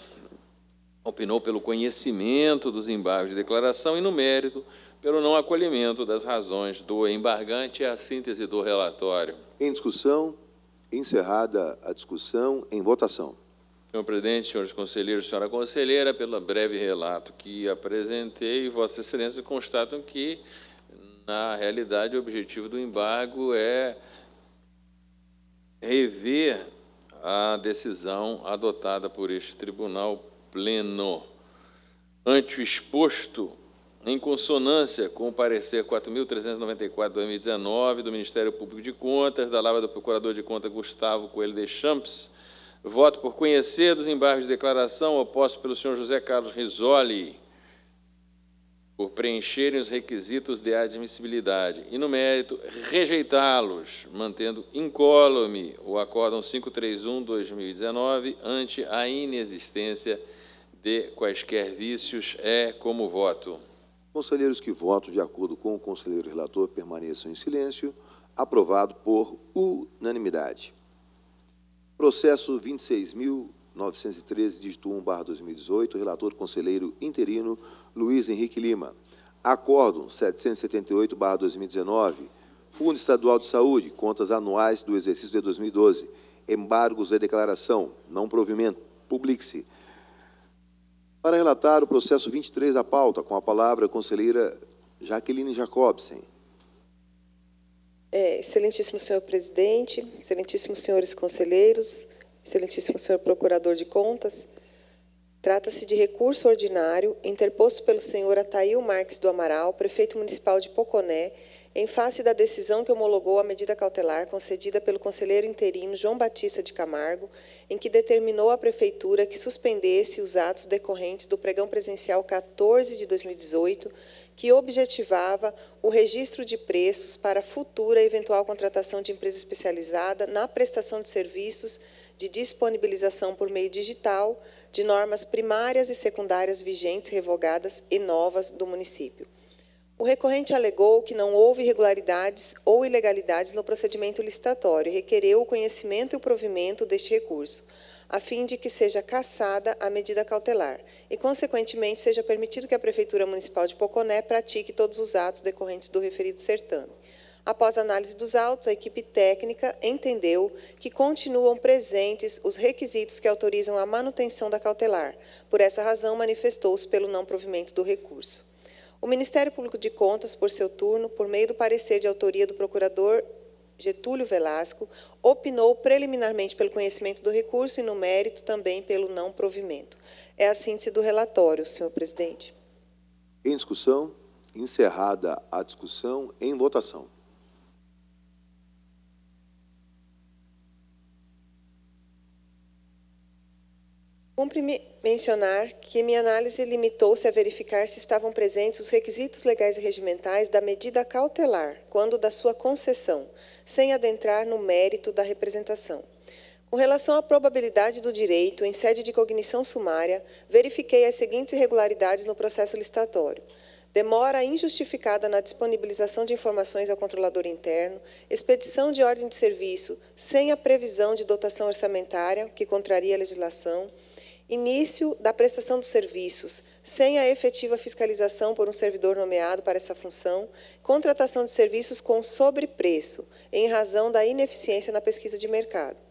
opinou pelo conhecimento dos embargos de declaração e, no mérito, pelo não acolhimento das razões do embargante e a síntese do relatório. Em discussão, encerrada a discussão, em votação. Senhor presidente, senhores conselheiros, senhora conselheira, pelo breve relato que apresentei, Vossa Excelência constatam que, na realidade, o objetivo do embargo é rever a decisão adotada por este tribunal pleno. Ante o exposto, em consonância com o parecer 4.394/2019 do Ministério Público de Contas, da Lavra do Procurador de Contas Gustavo Coelho de Champs, voto por conhecer dos embargos de declaração opostos pelo senhor José Carlos Risoli, por preencherem os requisitos de admissibilidade e, no mérito, rejeitá-los, mantendo incólume o Acórdão 531/2019 ante a inexistência de quaisquer vícios. É como voto. Conselheiros que votam de acordo com o conselheiro relator permaneçam em silêncio. Aprovado por unanimidade. Processo 26.913, dígito 1/2018, relator conselheiro interino Luiz Henrique Lima. Acórdão 778/2019, Fundo Estadual de Saúde, contas anuais do exercício de 2012, embargos de declaração, não provimento, publique-se. Para relatar o processo 23 da pauta, com a palavra a conselheira Jaqueline Jacobsen. Excelentíssimo senhor presidente, excelentíssimos senhores conselheiros, excelentíssimo senhor procurador de contas, trata-se de recurso ordinário interposto pelo senhor Ataíl Marques do Amaral, prefeito municipal de Poconé, em face da decisão que homologou a medida cautelar concedida pelo conselheiro interino João Batista de Camargo, em que determinou à prefeitura que suspendesse os atos decorrentes do pregão presencial 14 de 2018, que objetivava o registro de preços para futura eventual contratação de empresa especializada na prestação de serviços de disponibilização por meio digital de normas primárias e secundárias vigentes, revogadas e novas do município. O recorrente alegou que não houve irregularidades ou ilegalidades no procedimento licitatório e requereu o conhecimento e o provimento deste recurso, a fim de que seja cassada a medida cautelar e, consequentemente, seja permitido que a Prefeitura Municipal de Poconé pratique todos os atos decorrentes do referido certame. Após análise dos autos, a equipe técnica entendeu que continuam presentes os requisitos que autorizam a manutenção da cautelar. Por essa razão, manifestou-se pelo não provimento do recurso. O Ministério Público de Contas, por seu turno, por meio do parecer de autoria do procurador Getúlio Velasco, opinou preliminarmente pelo conhecimento do recurso e, no mérito, também pelo não provimento. É a síntese do relatório, senhor presidente. Em discussão, encerrada a discussão, em votação. Cumpre-me mencionar que minha análise limitou-se a verificar se estavam presentes os requisitos legais e regimentais da medida cautelar, quando da sua concessão, sem adentrar no mérito da representação. Com relação à probabilidade do direito, em sede de cognição sumária, verifiquei as seguintes irregularidades no processo licitatório: demora injustificada na disponibilização de informações ao controlador interno, expedição de ordem de serviço sem a previsão de dotação orçamentária, que contraria a legislação, início da prestação dos serviços sem a efetiva fiscalização por um servidor nomeado para essa função, contratação de serviços com sobrepreço, em razão da ineficiência na pesquisa de mercado.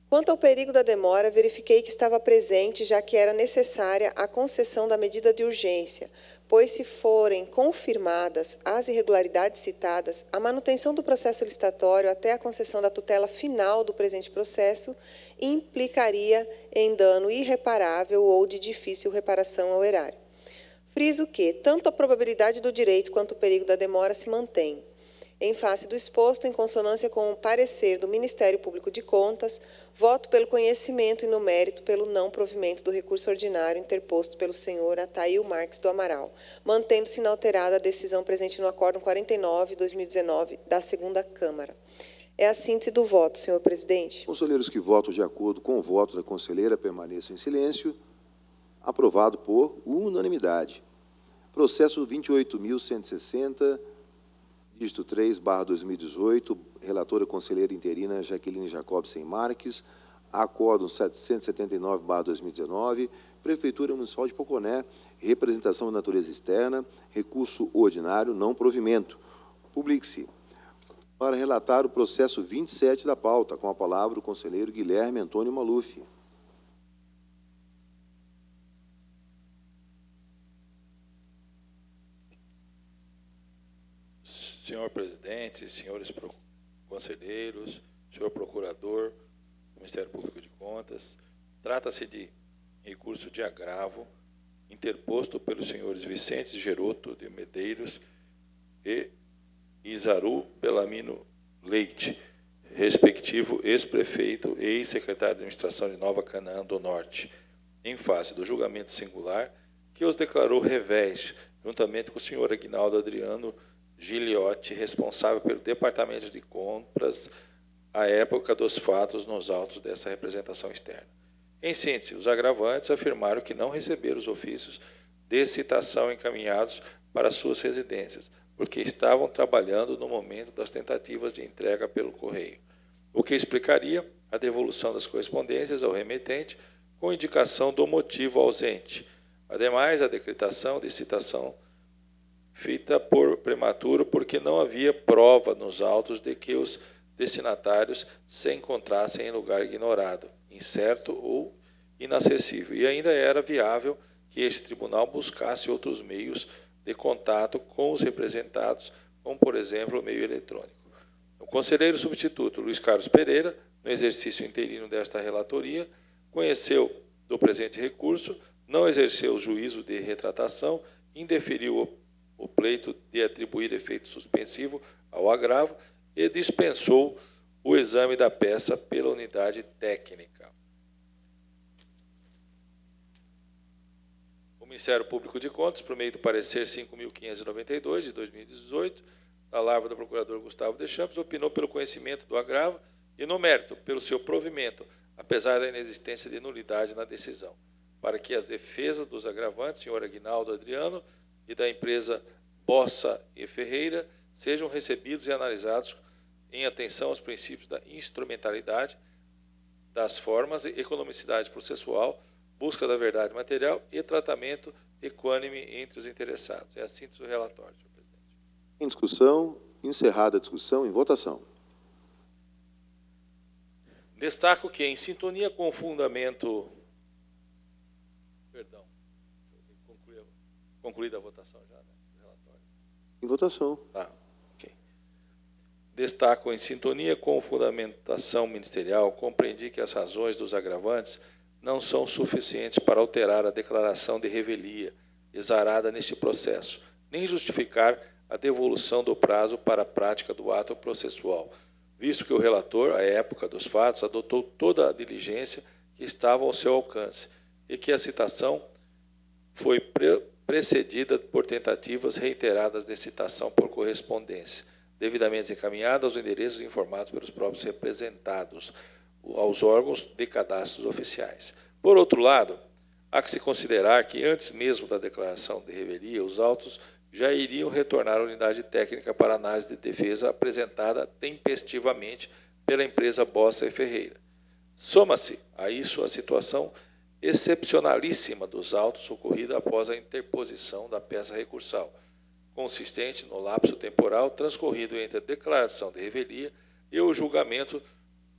Quanto ao perigo da demora, verifiquei que estava presente, já que era necessária a concessão da medida de urgência, pois, se forem confirmadas as irregularidades citadas, a manutenção do processo licitatório até a concessão da tutela final do presente processo implicaria em dano irreparável ou de difícil reparação ao erário. Friso que tanto a probabilidade do direito quanto o perigo da demora se mantêm. Em face do exposto, em consonância com o parecer do Ministério Público de Contas, voto pelo conhecimento e, no mérito, pelo não provimento do recurso ordinário interposto pelo senhor Ataíl Marques do Amaral, mantendo-se inalterada a decisão presente no Acórdão 49/2019 da Segunda Câmara. É a síntese do voto, senhor presidente. Conselheiros que votam de acordo com o voto da conselheira permaneçam em silêncio. Aprovado por unanimidade. Processo 28.160, dígito 3/2018, relatora conselheira interina Jaqueline Jacobsen Marques. Acórdão 779/2019, Prefeitura Municipal de Poconé, representação de natureza externa, recurso ordinário, não provimento. Publique-se. Para relatar o processo 27 da pauta, com a palavra o conselheiro Guilherme Antônio Maluf. Senhor presidente, senhores conselheiros, senhor procurador do Ministério Público de Contas, trata-se de recurso de agravo interposto pelos senhores Vicente Geroto de Medeiros e Isaru Belamino Leite, respectivo ex-prefeito e ex-secretário de administração de Nova Canaã do Norte, em face do julgamento singular que os declarou réveis, juntamente com o senhor Aguinaldo Adriano Giliotti, responsável pelo Departamento de Compras à época dos fatos nos autos dessa representação externa. Em síntese, os agravantes afirmaram que não receberam os ofícios de citação encaminhados para suas residências, porque estavam trabalhando no momento das tentativas de entrega pelo correio, o que explicaria a devolução das correspondências ao remetente com indicação do motivo ausente. Ademais, a decretação de citação feita por prematuro porque não havia prova nos autos de que os destinatários se encontrassem em lugar ignorado, incerto ou inacessível, e ainda era viável que este tribunal buscasse outros meios de contato com os representados, como, por exemplo, o meio eletrônico. O conselheiro substituto Luiz Carlos Pereira, no exercício interino desta relatoria, conheceu do presente recurso, não exerceu o juízo de retratação, indeferiu o pleito de atribuir efeito suspensivo ao agravo e dispensou o exame da peça pela unidade técnica. O Ministério Público de Contas, por meio do parecer 5.592, de 2018, da lavra do procurador Gustavo Deschamps, opinou pelo conhecimento do agravo e, no mérito, pelo seu provimento, apesar da inexistência de nulidade na decisão, para que as defesas dos agravantes, senhor Aguinaldo Adriano, e da empresa Bossa e Ferreira, sejam recebidos e analisados em atenção aos princípios da instrumentalidade, das formas, economicidade processual, busca da verdade material e tratamento equânime entre os interessados. É a síntese do relatório, senhor presidente. Em discussão, encerrada a discussão, em votação. Destaco que, em sintonia com o fundamento... Perdão, concluída a votação já, né, do relatório. Em votação. Ok. Destaco, em sintonia com a fundamentação ministerial, compreendi que as razões dos agravantes não são suficientes para alterar a declaração de revelia exarada neste processo, nem justificar a devolução do prazo para a prática do ato processual, visto que o relator, à época dos fatos, adotou toda a diligência que estava ao seu alcance e que a citação foi precedida por tentativas reiteradas de citação por correspondência, devidamente encaminhadas aos endereços informados pelos próprios representados, aos órgãos de cadastros oficiais. Por outro lado, há que se considerar que, antes mesmo da declaração de revelia, os autos já iriam retornar à unidade técnica para análise de defesa apresentada tempestivamente pela empresa Bossa e Ferreira. Soma-se a isso a situação excepcionalíssima dos autos ocorrida após a interposição da peça recursal, consistente no lapso temporal transcorrido entre a declaração de revelia e o julgamento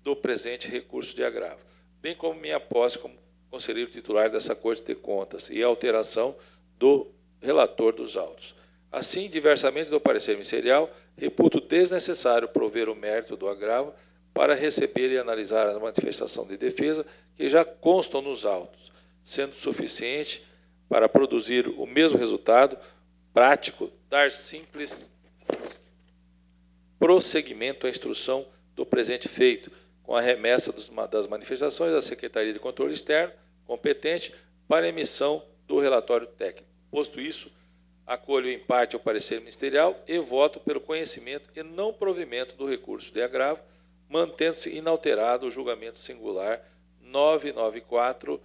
do presente recurso de agravo, bem como minha posse como conselheiro titular dessa Corte de Contas e a alteração do relator dos autos. Assim, diversamente do parecer ministerial, reputo desnecessário prover o mérito do agravo para receber e analisar a manifestação de defesa que já constam nos autos, sendo suficiente para produzir o mesmo resultado prático, dar simples prosseguimento à instrução do presente feito, com a remessa das manifestações da Secretaria de Controle Externo, competente, para emissão do relatório técnico. Posto isso, acolho em parte o parecer ministerial e voto pelo conhecimento e não provimento do recurso de agravo, mantendo-se inalterado o julgamento singular 994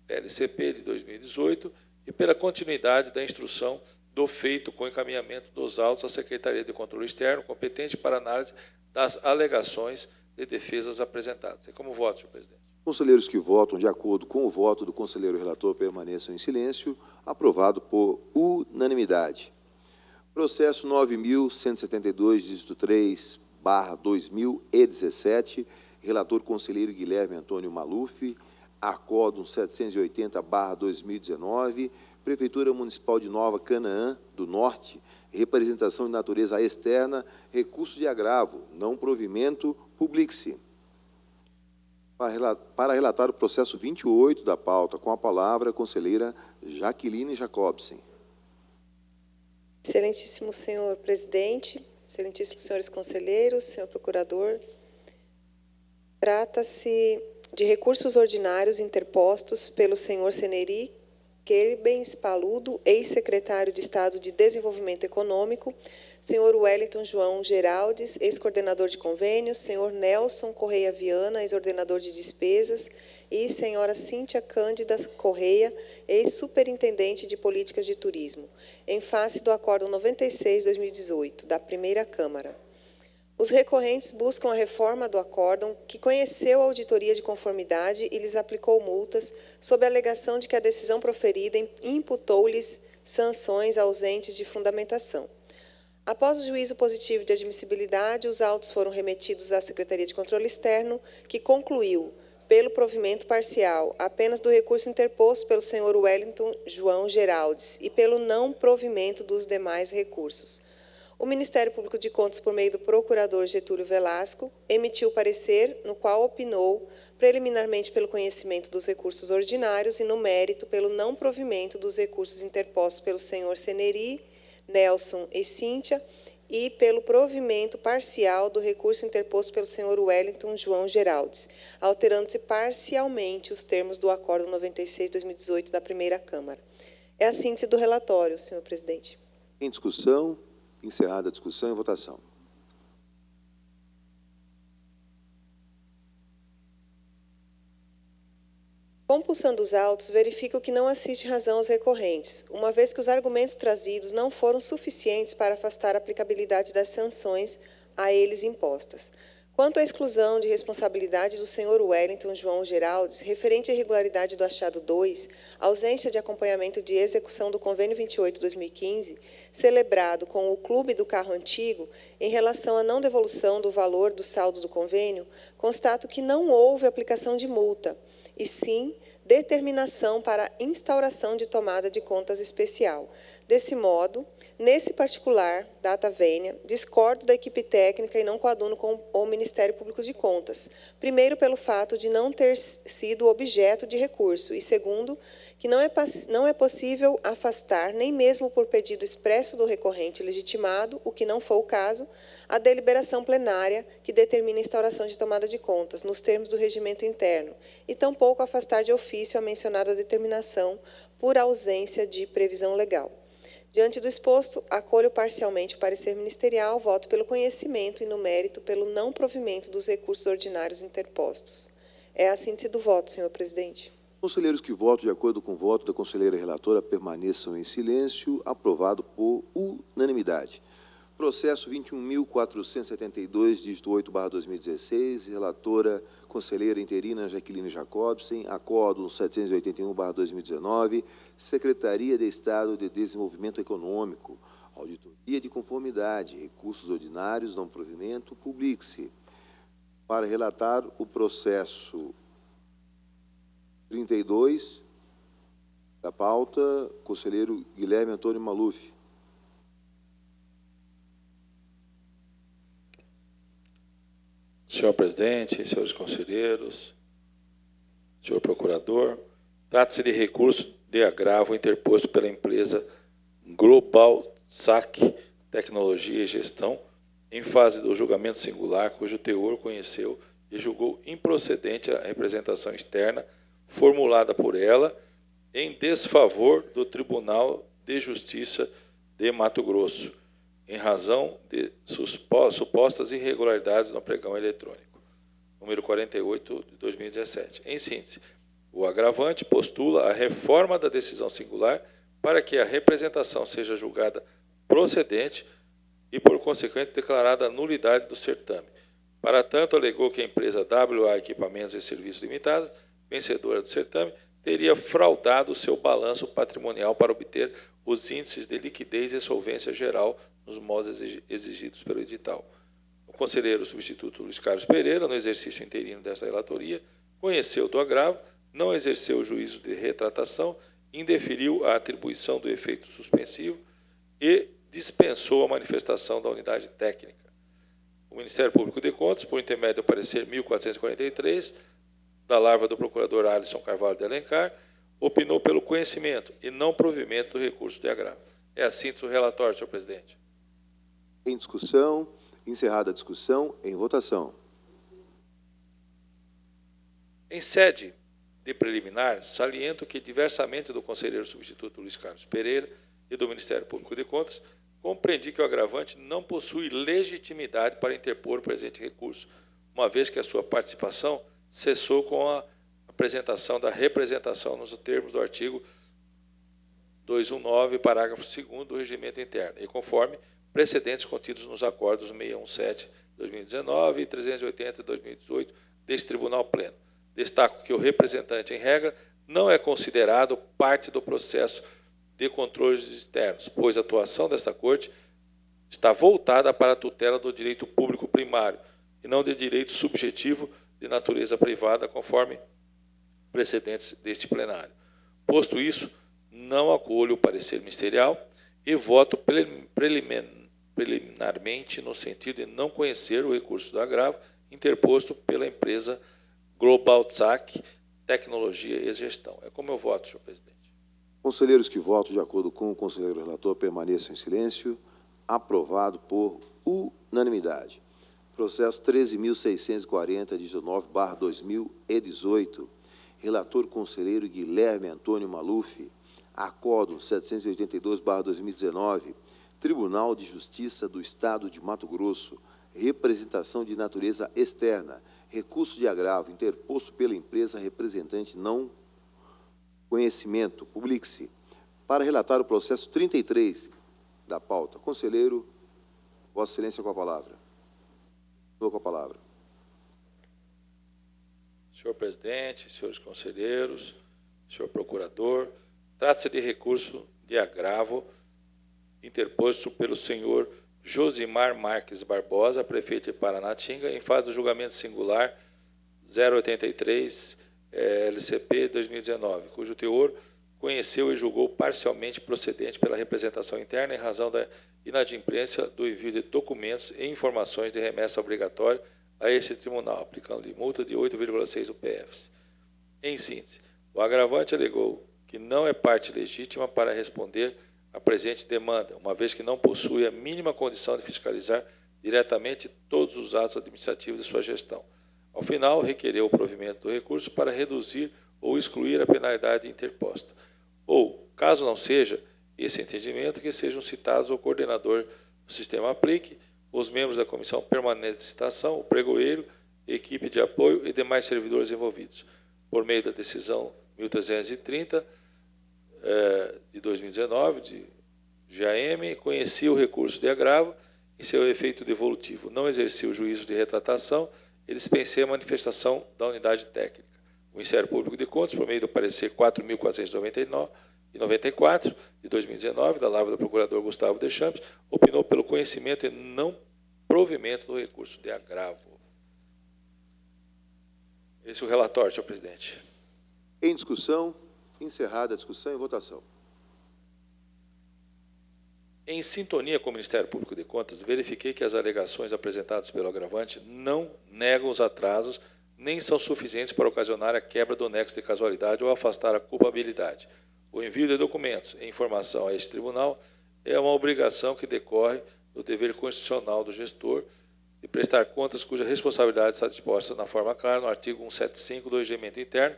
LCP de 2018 e pela continuidade da instrução do feito com encaminhamento dos autos à Secretaria de Controle Externo, competente para análise das alegações de defesas apresentadas. É como voto, senhor presidente. Conselheiros que votam de acordo com o voto do conselheiro relator permaneçam em silêncio. Aprovado por unanimidade. Processo 9.172, dígito 3, /2017, relator conselheiro Guilherme Antônio Maluf, Acórdão 780/2019, Prefeitura Municipal de Nova Canaã do Norte, representação de natureza externa, recurso de agravo, não provimento, publique-se. Para relatar o processo 28 da pauta, com a palavra a conselheira Jaqueline Jacobsen. Excelentíssimo senhor presidente, excelentíssimos senhores conselheiros, senhor procurador, trata-se de recursos ordinários interpostos pelo senhor Seneri Queribens Paludo, ex-secretário de Estado de Desenvolvimento Econômico, senhor Wellington João Geraldes, ex-coordenador de convênios, senhor Nelson Correia Viana, ex-ordenador de despesas, e senhora Cíntia Cândida Correia, ex-superintendente de políticas de turismo, em face do Acórdão 96/2018, da Primeira Câmara. Os recorrentes buscam a reforma do acórdão, que conheceu a auditoria de conformidade e lhes aplicou multas, sob a alegação de que a decisão proferida imputou-lhes sanções ausentes de fundamentação. Após o juízo positivo de admissibilidade, os autos foram remetidos à Secretaria de Controle Externo, que concluiu, pelo provimento parcial, apenas do recurso interposto pelo senhor Wellington João Geraldes e pelo não provimento dos demais recursos. O Ministério Público de Contas, por meio do procurador Getúlio Velasco, emitiu parecer no qual opinou, preliminarmente pelo conhecimento dos recursos ordinários e, no mérito, pelo não provimento dos recursos interpostos pelo senhor Seneri, Nelson e Cíntia, e pelo provimento parcial do recurso interposto pelo senhor Wellington João Geraldes, alterando-se parcialmente os termos do Acórdão 96/2018 da Primeira Câmara. É a síntese do relatório, senhor presidente. Em discussão. Encerrada a discussão e votação. Compulsando os autos, verifico que não assiste razão aos recorrentes, uma vez que os argumentos trazidos não foram suficientes para afastar a aplicabilidade das sanções a eles impostas. Quanto à exclusão de responsabilidade do senhor Wellington João Geraldes, referente à irregularidade do achado 2, ausência de acompanhamento de execução do Convênio 28/2015, celebrado com o Clube do Carro Antigo, em relação à não devolução do valor do saldo do convênio, constato que não houve aplicação de multa, e sim determinação para instauração de tomada de contas especial. Desse modo, nesse particular, data vênia, discordo da equipe técnica e não coaduno com o Ministério Público de Contas. Primeiro, pelo fato de não ter sido objeto de recurso, e segundo, que não é possível afastar, nem mesmo por pedido expresso do recorrente legitimado, o que não for o caso, a deliberação plenária que determina a instauração de tomada de contas, nos termos do regimento interno, e tampouco afastar de ofício a mencionada determinação por ausência de previsão legal. Diante do exposto, acolho parcialmente o parecer ministerial, voto pelo conhecimento e, no mérito, pelo não provimento dos recursos ordinários interpostos. É a síntese do voto, senhor presidente. Conselheiros que votam de acordo com o voto da conselheira relatora permaneçam em silêncio. Aprovado por unanimidade. Processo 21.472, dígito 8/2016, relatora conselheira interina Jaqueline Jacobsen, Acórdão 781/2019, Secretaria de Estado de Desenvolvimento Econômico, auditoria de conformidade, recursos ordinários, não provimento, publique-se. Para relatar o processo 32 da pauta, conselheiro Guilherme Antônio Maluf. Senhor presidente, senhores conselheiros, senhor procurador, trata-se de recurso de agravo interposto pela empresa Global SAC Tecnologia e Gestão, em fase do julgamento singular, cujo teor conheceu e julgou improcedente a representação externa formulada por ela em desfavor do Tribunal de Justiça de Mato Grosso, em razão de supostas irregularidades no pregão eletrônico, número 48 de 2017. Em síntese, o agravante postula a reforma da decisão singular para que a representação seja julgada procedente e, por consequente, declarada a nulidade do certame. Para tanto, alegou que a empresa WA Equipamentos e Serviços Limitada, vencedora do certame, teria fraudado o seu balanço patrimonial para obter os índices de liquidez e solvência geral nos modos exigidos pelo edital. O conselheiro substituto Luiz Carlos Pereira, no exercício interino desta relatoria, conheceu do agravo, não exerceu o juízo de retratação, indeferiu a atribuição do efeito suspensivo e dispensou a manifestação da unidade técnica. O Ministério Público de Contas, por intermédio do parecer 1443, da larva do procurador Alisson Carvalho de Alencar, opinou pelo conhecimento e não provimento do recurso de agravo. É a síntese do relatório, senhor presidente. Em discussão, encerrada a discussão, em votação. Em sede de preliminar, saliento que, diversamente do conselheiro substituto Luiz Carlos Pereira e do Ministério Público de Contas, compreendi que o agravante não possui legitimidade para interpor o presente recurso, uma vez que a sua participação cessou com a apresentação da representação nos termos do artigo 219, parágrafo 2º do Regimento Interno, e conforme precedentes contidos nos acordos 617 de 2019 e 380 de 2018 deste Tribunal Pleno. Destaco que o representante, em regra, não é considerado parte do processo de controles externos, pois a atuação desta Corte está voltada para a tutela do direito público primário e não de direito subjetivo de natureza privada, conforme precedentes deste plenário. Posto isso, não acolho o parecer ministerial e voto preliminarmente no sentido de não conhecer o recurso do agravo interposto pela empresa Global TSAC, Tecnologia e Gestão. É como eu voto, senhor presidente. Conselheiros que votam de acordo com o conselheiro relator permaneçam em silêncio. Aprovado por unanimidade. Processo 13.640, 19/2018. Relator conselheiro Guilherme Antônio Maluf. Acórdão 782/2019. Tribunal de Justiça do Estado de Mato Grosso. Representação de natureza externa. Recurso de agravo interposto pela empresa representante não conhecimento. Publique-se. Para relatar o processo 33 da pauta. Conselheiro, Vossa Excelência com a palavra. Estou com a palavra. Senhor presidente, senhores conselheiros, senhor procurador, trata-se de recurso de agravo interposto pelo senhor Josimar Marques Barbosa, prefeito de Paranatinga, em fase do julgamento singular 083 LCP 2019, cujo teor conheceu e julgou parcialmente procedente pela representação interna em razão da inadimplência do envio de documentos e informações de remessa obrigatória a este tribunal, aplicando-lhe multa de 8,6 UPFs. Em síntese, o agravante alegou que não é parte legítima para responder a presente demanda, uma vez que não possui a mínima condição de fiscalizar diretamente todos os atos administrativos de sua gestão. Ao final, requereu o provimento do recurso para reduzir ou excluir a penalidade interposta. Ou, caso não seja esse entendimento, que sejam citados o coordenador do sistema aplique, os membros da comissão permanente de licitação, o pregoeiro, equipe de apoio e demais servidores envolvidos. Por meio da decisão 1330, de 2019, de GAM, conheci o recurso de agravo em seu efeito devolutivo. Não exerci o juízo de retratação e dispensei a manifestação da unidade técnica. O Ministério Público de Contas, por meio do parecer 4.494, de 2019, da larva do procurador Gustavo Deschamps, opinou pelo conhecimento e não provimento do recurso de agravo. Esse é o relatório, senhor presidente. Em discussão, encerrada a discussão e votação. Em sintonia com o Ministério Público de Contas, verifiquei que as alegações apresentadas pelo agravante não negam os atrasos, nem são suficientes para ocasionar a quebra do nexo de casualidade ou afastar a culpabilidade. O envio de documentos e informação a este tribunal é uma obrigação que decorre do dever constitucional do gestor de prestar contas cuja responsabilidade está disposta na forma clara no artigo 175 do Regimento Interno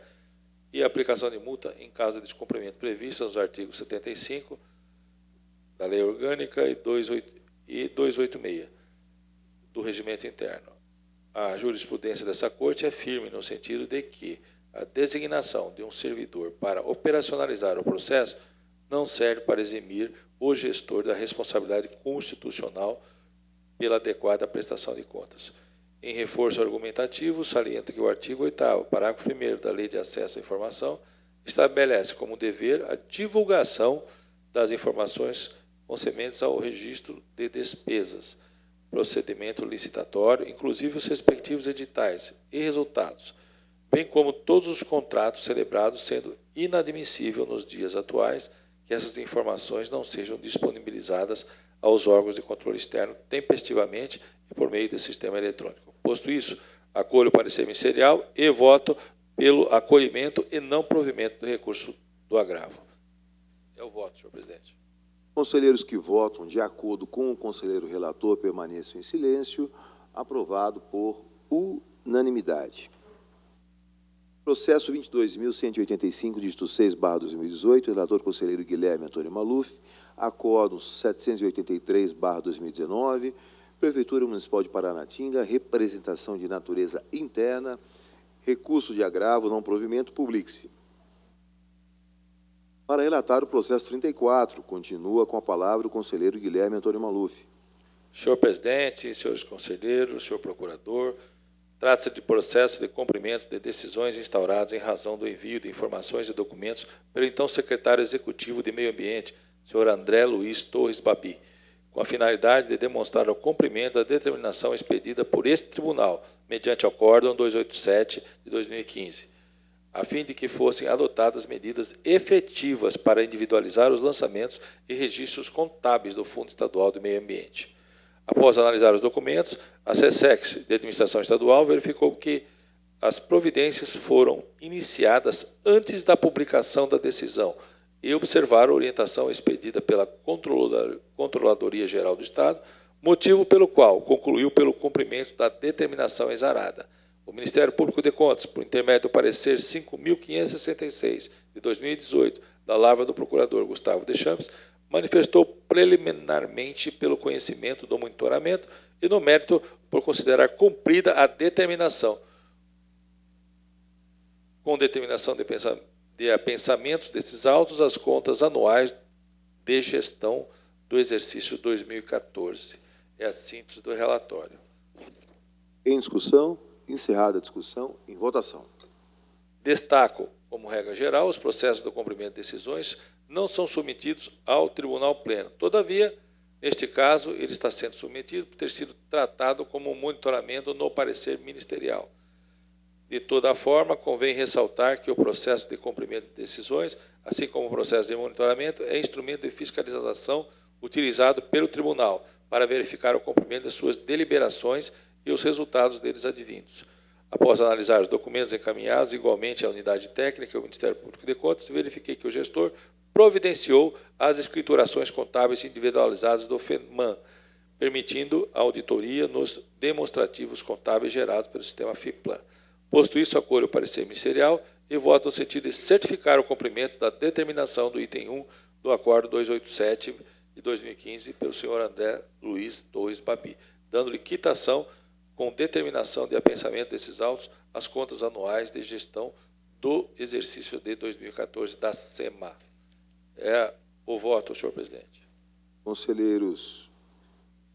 e a aplicação de multa em caso de descumprimento previsto nos artigos 75 da Lei Orgânica e 286 do Regimento Interno. A jurisprudência dessa Corte é firme no sentido de que a designação de um servidor para operacionalizar o processo não serve para eximir o gestor da responsabilidade constitucional pela adequada prestação de contas. Em reforço argumentativo, saliento que o artigo 8º, parágrafo 1º da Lei de Acesso à Informação, estabelece como dever a divulgação das informações concernentes ao registro de despesas, procedimento licitatório, inclusive os respectivos editais e resultados, bem como todos os contratos celebrados, sendo inadmissível nos dias atuais que essas informações não sejam disponibilizadas aos órgãos de controle externo tempestivamente e por meio do sistema eletrônico. Posto isso, acolho o parecer ministerial e voto pelo acolhimento e não provimento do recurso do agravo. É o voto, senhor presidente. Conselheiros que votam de acordo com o conselheiro relator permaneçam em silêncio. Aprovado por unanimidade. Processo 22.185, dígito 6/2018, relator conselheiro Guilherme Antônio Maluf. Acordo 783/2019, Prefeitura Municipal de Paranatinga, representação de natureza interna, recurso de agravo, não provimento, publique-se. Para relatar o processo 34, continua com a palavra o conselheiro Guilherme Antônio Maluf. Senhor presidente, senhores conselheiros, senhor procurador, trata-se de processo de cumprimento de decisões instauradas em razão do envio de informações e documentos pelo então secretário executivo de Meio Ambiente, senhor André Luiz Torres Babi, com a finalidade de demonstrar o cumprimento da determinação expedida por este tribunal, mediante acórdão 287 de 2015, a fim de que fossem adotadas medidas efetivas para individualizar os lançamentos e registros contábeis do Fundo Estadual do Meio Ambiente. Após analisar os documentos, a SESEX de Administração Estadual verificou que as providências foram iniciadas antes da publicação da decisão e observar a orientação expedida pela Controladoria Geral do Estado, motivo pelo qual concluiu pelo cumprimento da determinação exarada. O Ministério Público de Contas, por intermédio do parecer 5.566 de 2018, da lavra do procurador Gustavo Deschamps, manifestou preliminarmente pelo conhecimento do monitoramento e, no mérito, por considerar cumprida a determinação, com determinação de pensamentos desses autos, as contas anuais de gestão do exercício 2014. É a síntese do relatório. Em discussão, encerrada a discussão, em votação. Destaco, como regra geral, os processos do cumprimento de decisões não são submetidos ao Tribunal Pleno. Todavia, neste caso, ele está sendo submetido por ter sido tratado como um monitoramento no parecer ministerial. De toda forma, convém ressaltar que o processo de cumprimento de decisões, assim como o processo de monitoramento, é instrumento de fiscalização utilizado pelo Tribunal para verificar o cumprimento de suas deliberações e os resultados deles advindos. Após analisar os documentos encaminhados igualmente à unidade técnica e ao Ministério Público de Contas, verifiquei que o gestor providenciou as escriturações contábeis individualizadas do FEMAN, permitindo a auditoria nos demonstrativos contábeis gerados pelo sistema FIPLAN. Posto isso, acolho o parecer ministerial e voto no sentido de certificar o cumprimento da determinação do item 1 do Acordo 287 de 2015 pelo senhor André Luiz Torres Babi, dando-lhe quitação com determinação de apensamento desses autos às contas anuais de gestão do exercício de 2014 da SEMA. É o voto, senhor presidente. Conselheiros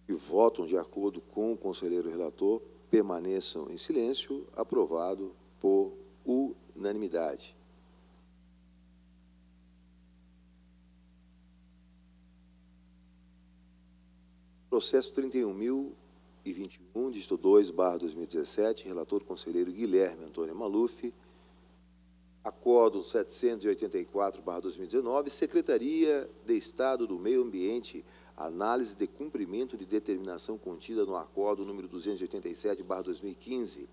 que votam de acordo com o conselheiro relator permaneçam em silêncio. Aprovado por unanimidade. Processo 31.021, dígito 2/2017, relator conselheiro Guilherme Antônio Maluf. Acordo 784/2019, Secretaria de Estado do Meio Ambiente, análise de cumprimento de determinação contida no Acordo número 287/2015,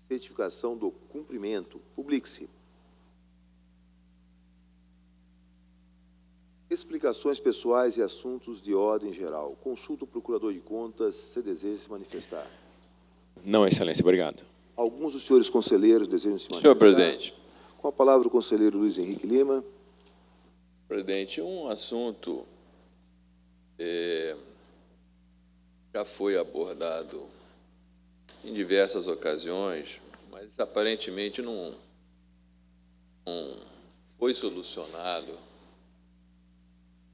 certificação do cumprimento. Publique-se. Explicações pessoais e assuntos de ordem geral. Consulta o Procurador de Contas, se deseja se manifestar. Não, Excelência, obrigado. Alguns dos senhores conselheiros desejam se manifestar. Senhor presidente. Com a palavra o conselheiro Luiz Henrique Lima. Presidente, um assunto já foi abordado em diversas ocasiões, mas aparentemente não foi solucionado.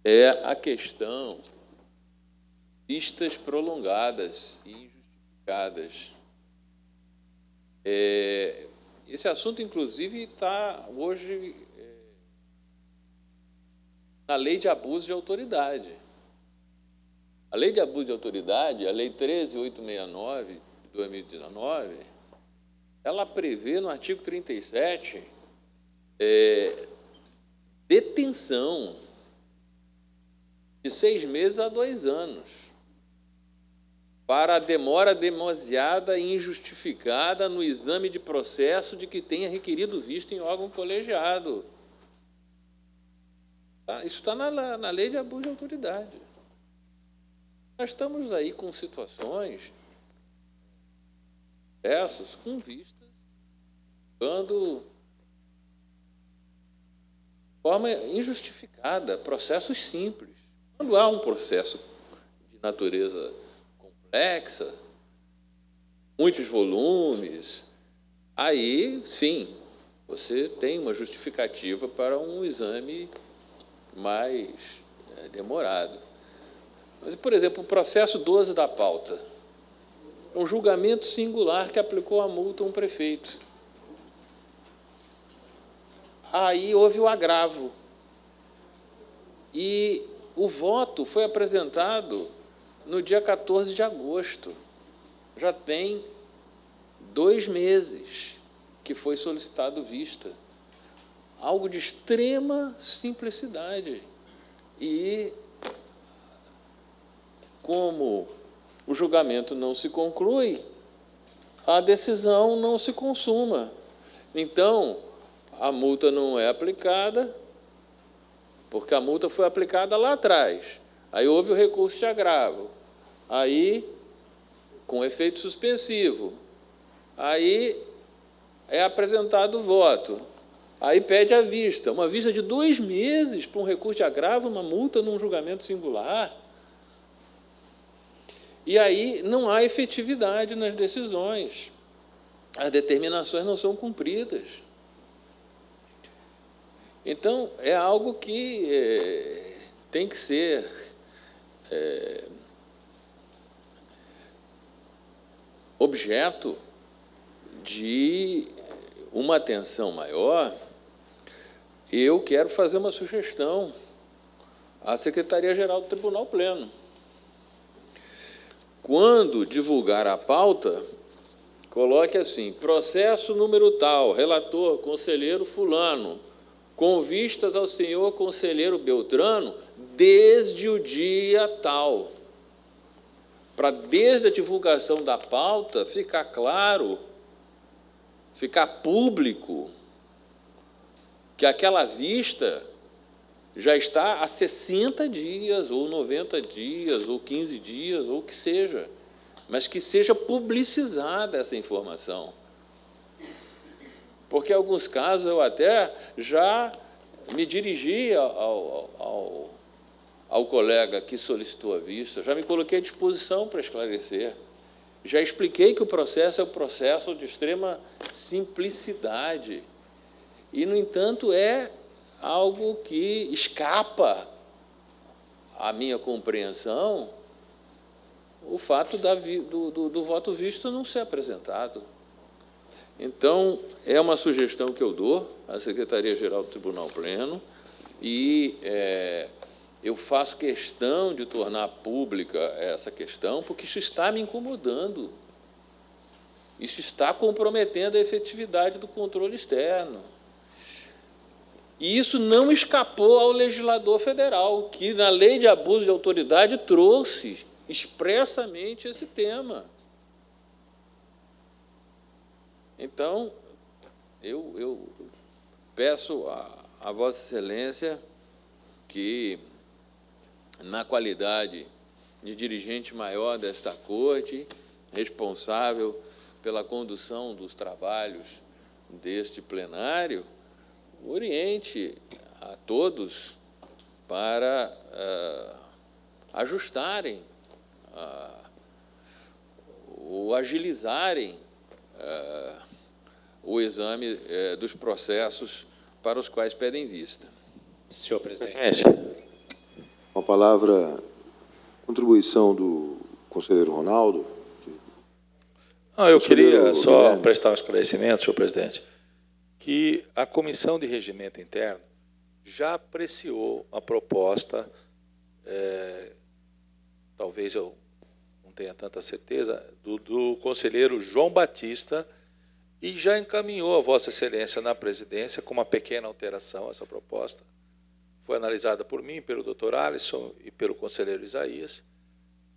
É a questão de vistas prolongadas e injustificadas Esse assunto, inclusive, está hoje na Lei de Abuso de Autoridade. A Lei de Abuso de Autoridade, a Lei 13.869, de 2019, ela prevê, no artigo 37, detenção de 6 meses a 2 anos para a demora demasiada e injustificada no exame de processo de que tenha requerido vista em órgão colegiado. Isso está na Lei de Abuso de Autoridade. Nós estamos aí com situações, processos com vistas, quando de forma injustificada, processos simples. Quando há um processo de natureza complexa, muitos volumes, aí, sim, você tem uma justificativa para um exame mais demorado. Mas, por exemplo, o processo 12 da pauta é um julgamento singular que aplicou a multa a um prefeito. Aí houve o agravo. E o voto foi apresentado no dia 14 de agosto. Já tem 2 meses que foi solicitado vista. Algo de extrema simplicidade. E, como o julgamento não se conclui, a decisão não se consuma. Então, a multa não é aplicada, porque a multa foi aplicada lá atrás. Aí houve o recurso de agravo. Aí, com efeito suspensivo. Aí é apresentado o voto. Aí pede a vista. Uma vista de 2 meses para um recurso de agravo, uma multa num julgamento singular. E aí não há efetividade nas decisões. As determinações não são cumpridas. Então, é algo que tem que ser objeto de uma atenção maior. Eu quero fazer uma sugestão à Secretaria-Geral do Tribunal Pleno. Quando divulgar a pauta, coloque assim: processo número tal, relator, conselheiro fulano, com vistas ao senhor conselheiro Beltrano, desde o dia tal. Para, desde a divulgação da pauta, ficar claro, ficar público, que aquela vista já está há 60 dias, ou 90 dias, ou 15 dias, ou o que seja, mas que seja publicizada essa informação. Porque, em alguns casos, eu até já me dirigi ao colega que solicitou a vista, já me coloquei à disposição para esclarecer, já expliquei que o processo é um processo de extrema simplicidade e, no entanto, é algo que escapa à minha compreensão o fato do voto visto não ser apresentado. Então, é uma sugestão que eu dou à Secretaria-Geral do Tribunal Pleno e eu faço questão de tornar pública essa questão, porque isso está me incomodando. Isso está comprometendo a efetividade do controle externo. E isso não escapou ao legislador federal, que, na Lei de Abuso de Autoridade, trouxe expressamente esse tema. Então, eu peço a Vossa Excelência que, na qualidade de dirigente maior desta Corte, responsável pela condução dos trabalhos deste plenário, oriente a todos para ajustarem ou agilizarem o exame dos processos para os quais pedem vista. Senhor presidente. Com a palavra, contribuição do conselheiro Ronaldo. Não, eu queria Conselheiro só Guilherme. prestar um esclarecimento, senhor presidente, que a Comissão de Regimento Interno já apreciou a proposta, talvez eu não tenha tanta certeza, do conselheiro João Batista, e já encaminhou a Vossa Excelência na presidência com uma pequena alteração essa proposta. Foi analisada por mim, pelo doutor Alisson e pelo conselheiro Isaías,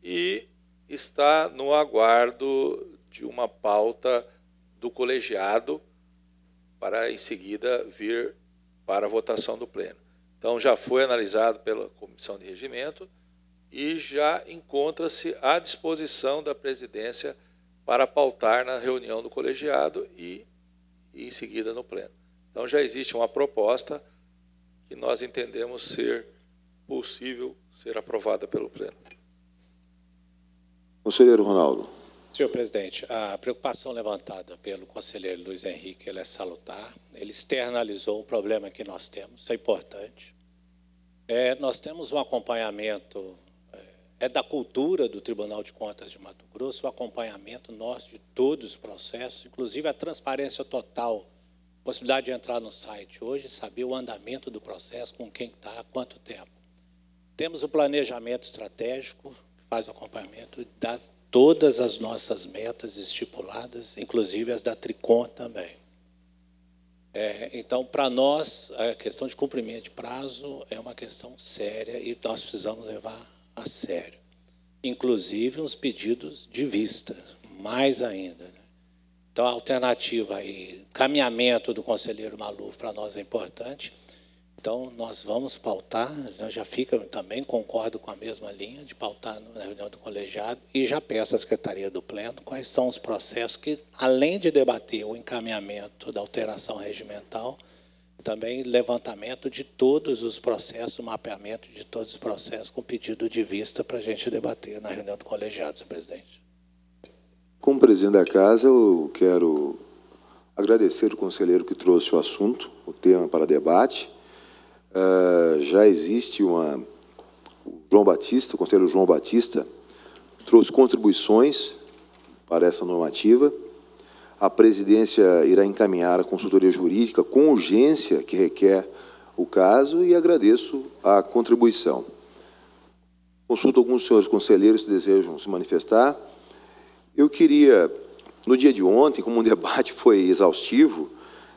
e está no aguardo de uma pauta do colegiado para, em seguida, vir para a votação do Pleno. Então, já foi analisado pela Comissão de Regimento e já encontra-se à disposição da presidência para pautar na reunião do colegiado e em seguida, no Pleno. Então, já existe uma proposta que nós entendemos ser possível ser aprovada pelo Pleno. Conselheiro Ronaldo. Senhor presidente, a preocupação levantada pelo conselheiro Luiz Henrique ela é salutar. Ele externalizou o problema que nós temos, isso é importante. Nós temos um acompanhamento, da cultura do Tribunal de Contas de Mato Grosso, o acompanhamento nosso de todos os processos, inclusive a transparência total, possibilidade de entrar no site hoje, saber o andamento do processo, com quem está, há quanto tempo. Temos o planejamento estratégico, que faz o acompanhamento das todas as nossas metas estipuladas, inclusive as da Tricom também. Então, para nós, a questão de cumprimento de prazo é uma questão séria e nós precisamos levar a sério. Inclusive os pedidos de vista, mais ainda. Né? Então, a alternativa aí, caminhamento do conselheiro Maluf para nós é importante. Então, nós vamos pautar, já fica também, concordo com a mesma linha, de pautar na reunião do colegiado, e já peço à Secretaria do Pleno quais são os processos que, além de debater o encaminhamento da alteração regimental, também levantamento de todos os processos, o mapeamento de todos os processos com pedido de vista para a gente debater na reunião do colegiado, senhor presidente. Como presidente da Casa, eu quero agradecer o conselheiro que trouxe o assunto, o tema para debate. Já existe o João Batista, o conselheiro João Batista, trouxe contribuições para essa normativa. A presidência irá encaminhar a consultoria jurídica com urgência que requer o caso e agradeço a contribuição. Consulto alguns senhores conselheiros que desejam se manifestar. Eu queria, no dia de ontem, como o debate foi exaustivo,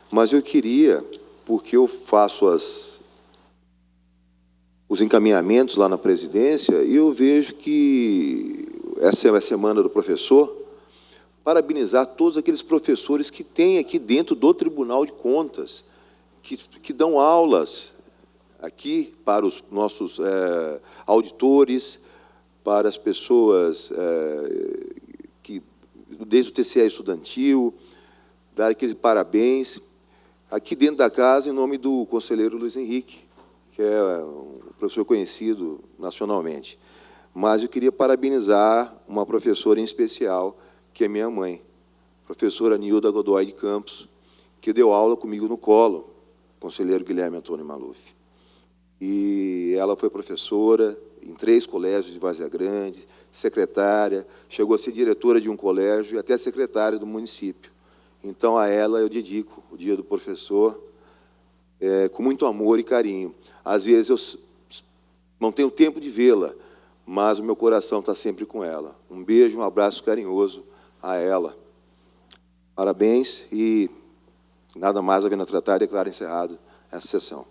mas eu queria, porque eu faço os encaminhamentos lá na presidência, e eu vejo que essa é a semana do professor, parabenizar todos aqueles professores que tem aqui dentro do Tribunal de Contas, que dão aulas aqui para os nossos auditores, para as pessoas que, desde o TCE estudantil, dar aqueles parabéns, aqui dentro da casa, em nome do conselheiro Luiz Henrique, que é um professor conhecido nacionalmente. Mas eu queria parabenizar uma professora em especial, que é minha mãe, professora Nilda Godoy de Campos, que deu aula comigo no Colo, conselheiro Guilherme Antônio Maluf. E ela foi professora em 3 colégios de Várzea Grande, secretária, chegou a ser diretora de um colégio e até secretária do município. Então, a ela eu dedico o Dia do Professor com muito amor e carinho. Às vezes eu não tenho tempo de vê-la, mas o meu coração está sempre com ela. Um beijo, um abraço carinhoso a ela. Parabéns e nada mais havendo a tratar, declaro encerrado essa sessão.